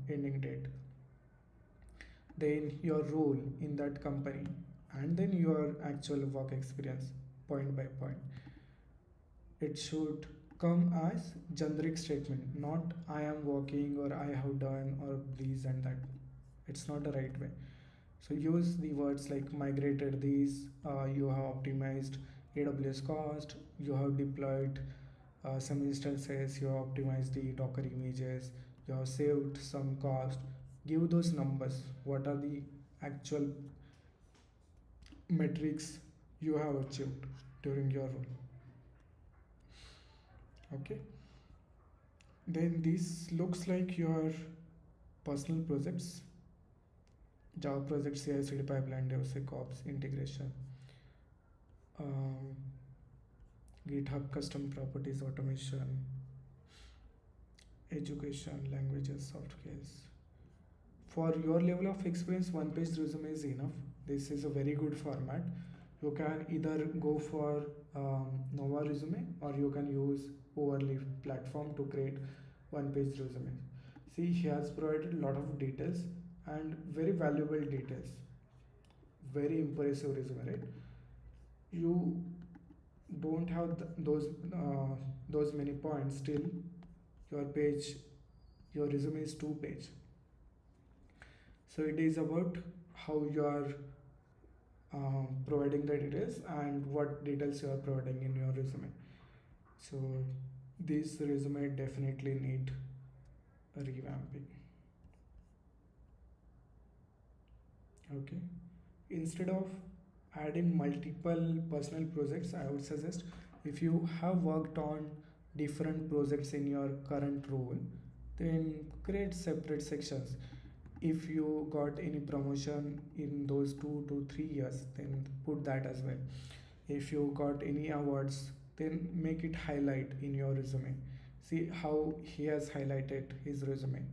ending date, then your role in that company, and then your actual work experience point by point. It should come as generic statement, not I am working or I have done or these and that. It's not the right way. So use the words like migrated these, you have optimized AWS cost, you have deployed some instances, you have optimized the Docker images, you have saved some cost. Give those numbers. What are the actual metrics you have achieved during your role? Okay. Then this looks like your personal projects, Java project, CI/CD pipeline, DevSecOps integration, um, GitHub custom properties automation, education, languages, soft skills. For your level of experience, one page resume is enough. This is a very good format. You can either go for Nova resume, or you can use Overleaf platform to create one page resume. See, he has provided a lot of details and very valuable details. Very impressive resume, right? You don't have those many points. Still, your page, your resume is 2 page. So it is about how you are providing the details and what details you are providing in your resume. So this resume definitely need a revamping. Okay. Instead of adding multiple personal projects, I would suggest, if you have worked on different projects in your current role, then create separate sections. If you got any promotion in those 2 to 3 years, then put that as well. If you got any awards, then make it highlight in your resume. See how he has highlighted his resume.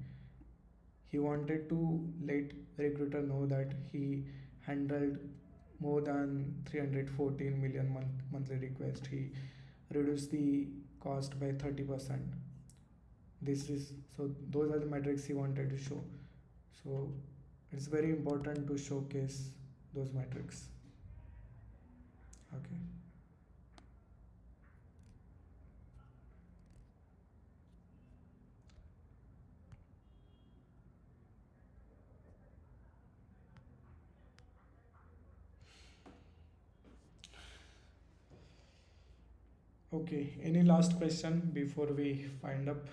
He wanted to let recruiter know that he handled more than 314 million monthly requests. He reduced the cost by 30%. This is, so those are the metrics he wanted to show. So it's very important to showcase those metrics. Okay. Okay. Any last question before we wind up?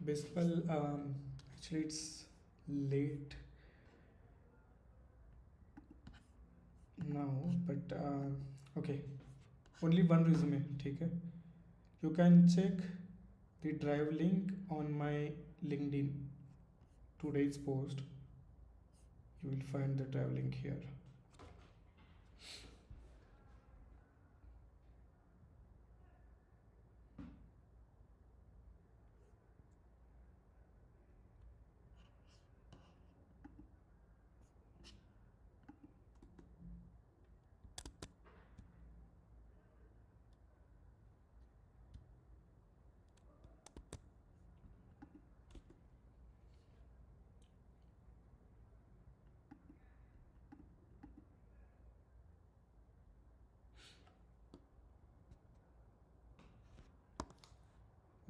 Basically, actually it's late now, but okay. Only one resume, okay? You can check the drive link on my LinkedIn, today's post. You will find the drive link here.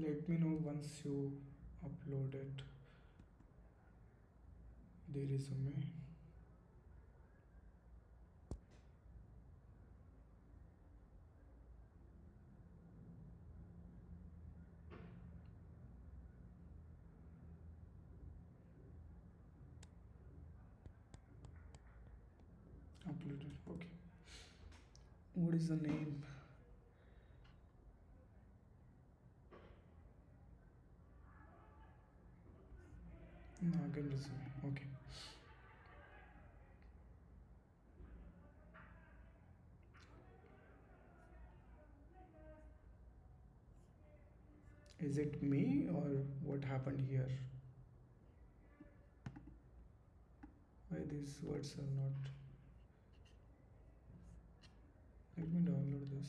Let me know once you uploaded the resume. Uploaded. Okay. What is the name? No, again resume. Okay. Is it me or what happened here? Why these words are not? Let me download this.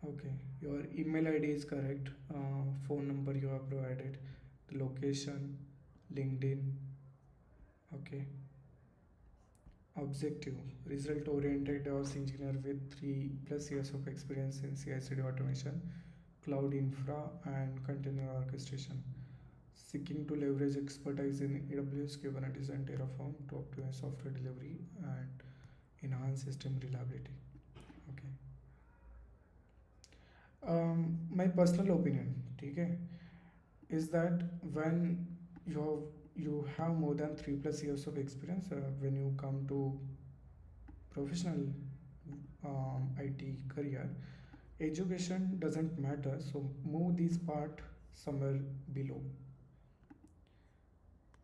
Okay, your email ID is correct. Phone number you have provided, the location, LinkedIn. Okay. Objective: result oriented DevOps engineer with 3 plus years of experience in CI/CD automation, cloud infra, and container orchestration. Seeking to leverage expertise in AWS, Kubernetes, and Terraform to optimize software delivery and enhance system reliability. Okay. My personal opinion, okay, is that when you have more than 3 plus years of experience, when you come to professional IT career, education doesn't matter. So move this part somewhere below.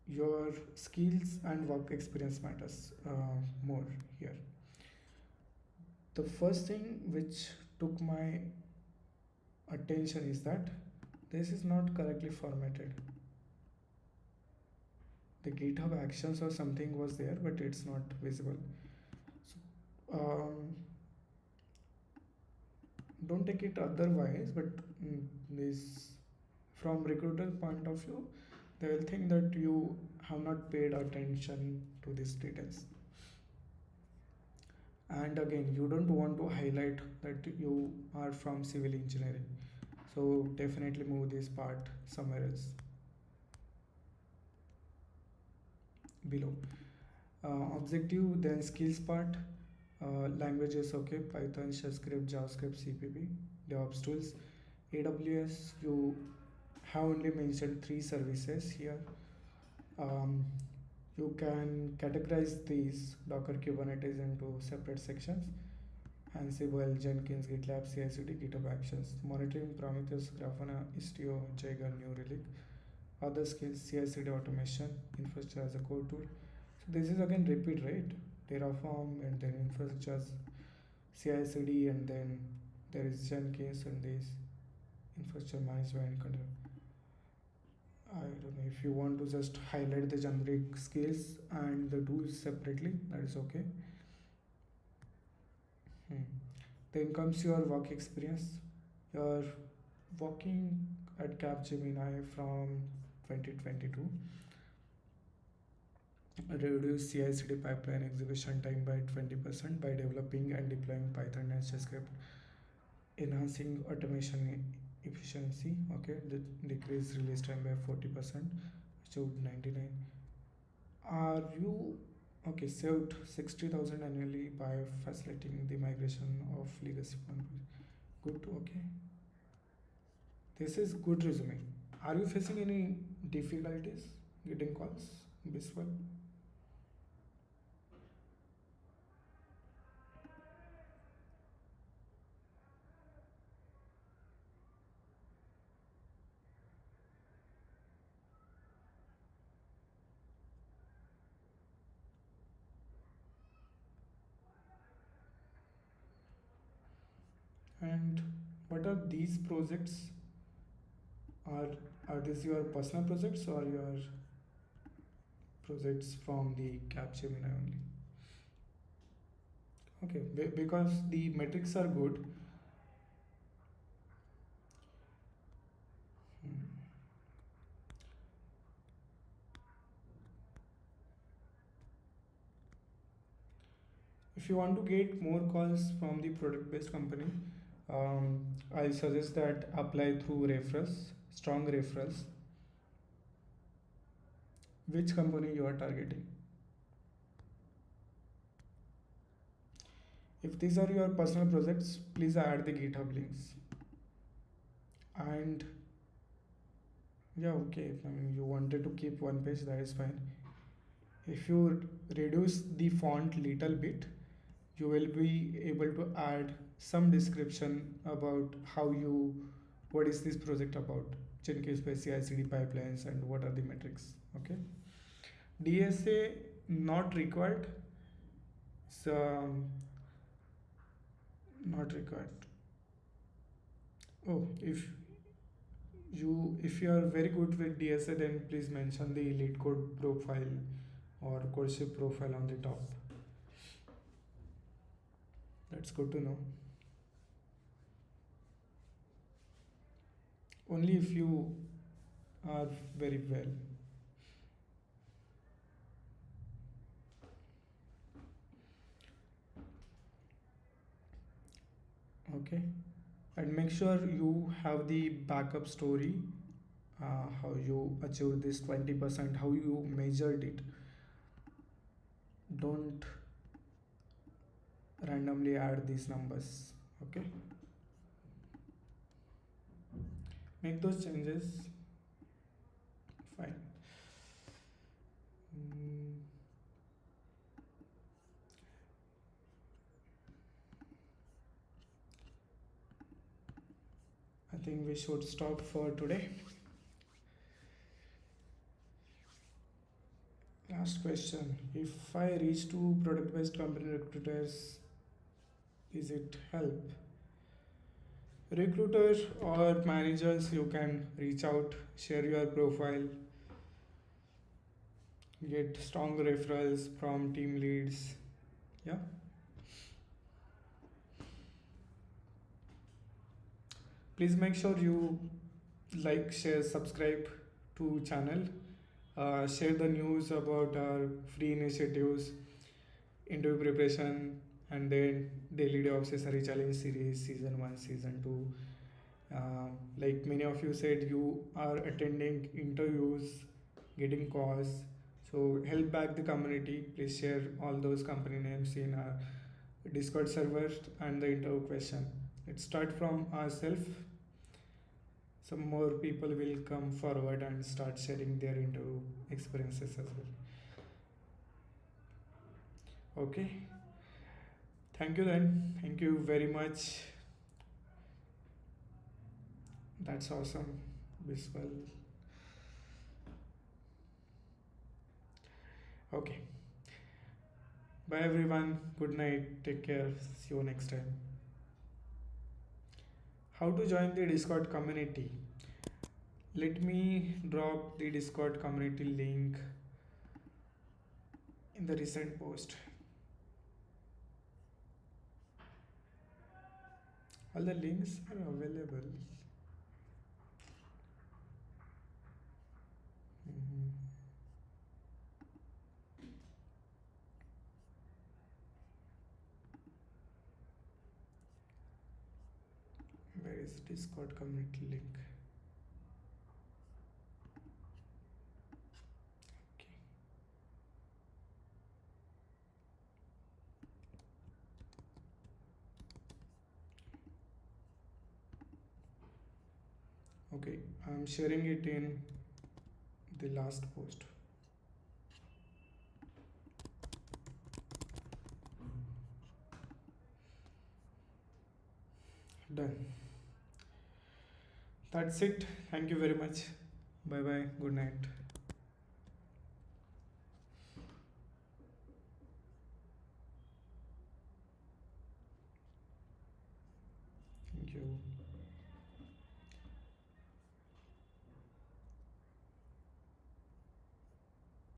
Your skills and work experience matters more here. The first thing which took my attention is that this is not correctly formatted. The GitHub actions or something was there, but it's not visible. So, don't take it otherwise, but this from recruiter point of view, they will think that you have not paid attention to these details. And again, you don't want to highlight that you are from civil engineering, so definitely move this part somewhere else below. Objective, then skills part, languages, okay, Python, shell script, JavaScript, CPP, DevOps tools. AWS, you have only mentioned 3 services here. um, you can categorize these Docker, Kubernetes into separate sections: Ansible, Jenkins, GitLab, CI/CD, GitHub Actions. Monitoring: Prometheus, Grafana, Istio, Jaeger, New Relic. Other skills: CI/CD automation, infrastructure as a core tool. So this is again repeat, right? Terraform, and then infrastructure as CI/CD, and then there is Jenkins, and this infrastructure management control. I don't know if you want to just highlight the generic skills and the tools separately, that is okay. Hmm. Then comes your work experience. You're working at Capgemini from 2022. Reduce CI/CD pipeline execution time by 20% by developing and deploying Python and shell script, enhancing automation efficiency. Okay, the decrease release time by 40%. So 99. Are you okay? Saved 60,000 annually by facilitating the migration of legacy funds. Good. Okay, this is good resume. Are you facing any difficulties getting calls this well? And what are these projects? Are are these your personal projects or your projects from the Capgemini only? Okay, because the metrics are good. Hmm. If you want to get more calls from the product based company, I suggest that apply through referrals, strong referrals. Which company you are targeting? If these are your personal projects, please add the GitHub links. And yeah, okay, I mean, you wanted to keep one page, that is fine. If you reduce the font little bit, you will be able to add some description about what is this project about, Jenkins based CI/CD pipelines, and what are the metrics. Okay, DSA not required. So not required. Oh, if you are very good with DSA, then please mention the lead code profile or codeship profile on the top. That's good to know. Only if you are very well. Okay, and make sure you have the backup story, how you achieved this 20%, how you measured it. Don't randomly add these numbers. Okay, make those changes. Fine. Mm, I think we should stop for today. Last question. If I reach to product based company recruiters, is it help? Recruiters or managers, you can reach out, share your profile, get strong referrals from team leads. Yeah. Please make sure you like, share, subscribe to channel. Share the news about our free initiatives, interview preparation, and then daily DevOps SRE challenge series, season 1, season 2. Like many of you said, you are attending interviews, getting calls. So help back the community. Please share all those company names in our Discord server and the interview question. Let's start from ourselves. Some more people will come forward and start sharing their interview experiences as well. Okay. Thank you then. Thank you very much. That's awesome. Biswal. Okay. Bye everyone. Good night. Take care. See you next time. How to join the Discord community? Let me drop the Discord community link in the recent post. All the links are available. Mhm. Where is Discord community link? Okay, I'm sharing it in the last post. Done. That's it. Thank you very much. Bye bye. Good night.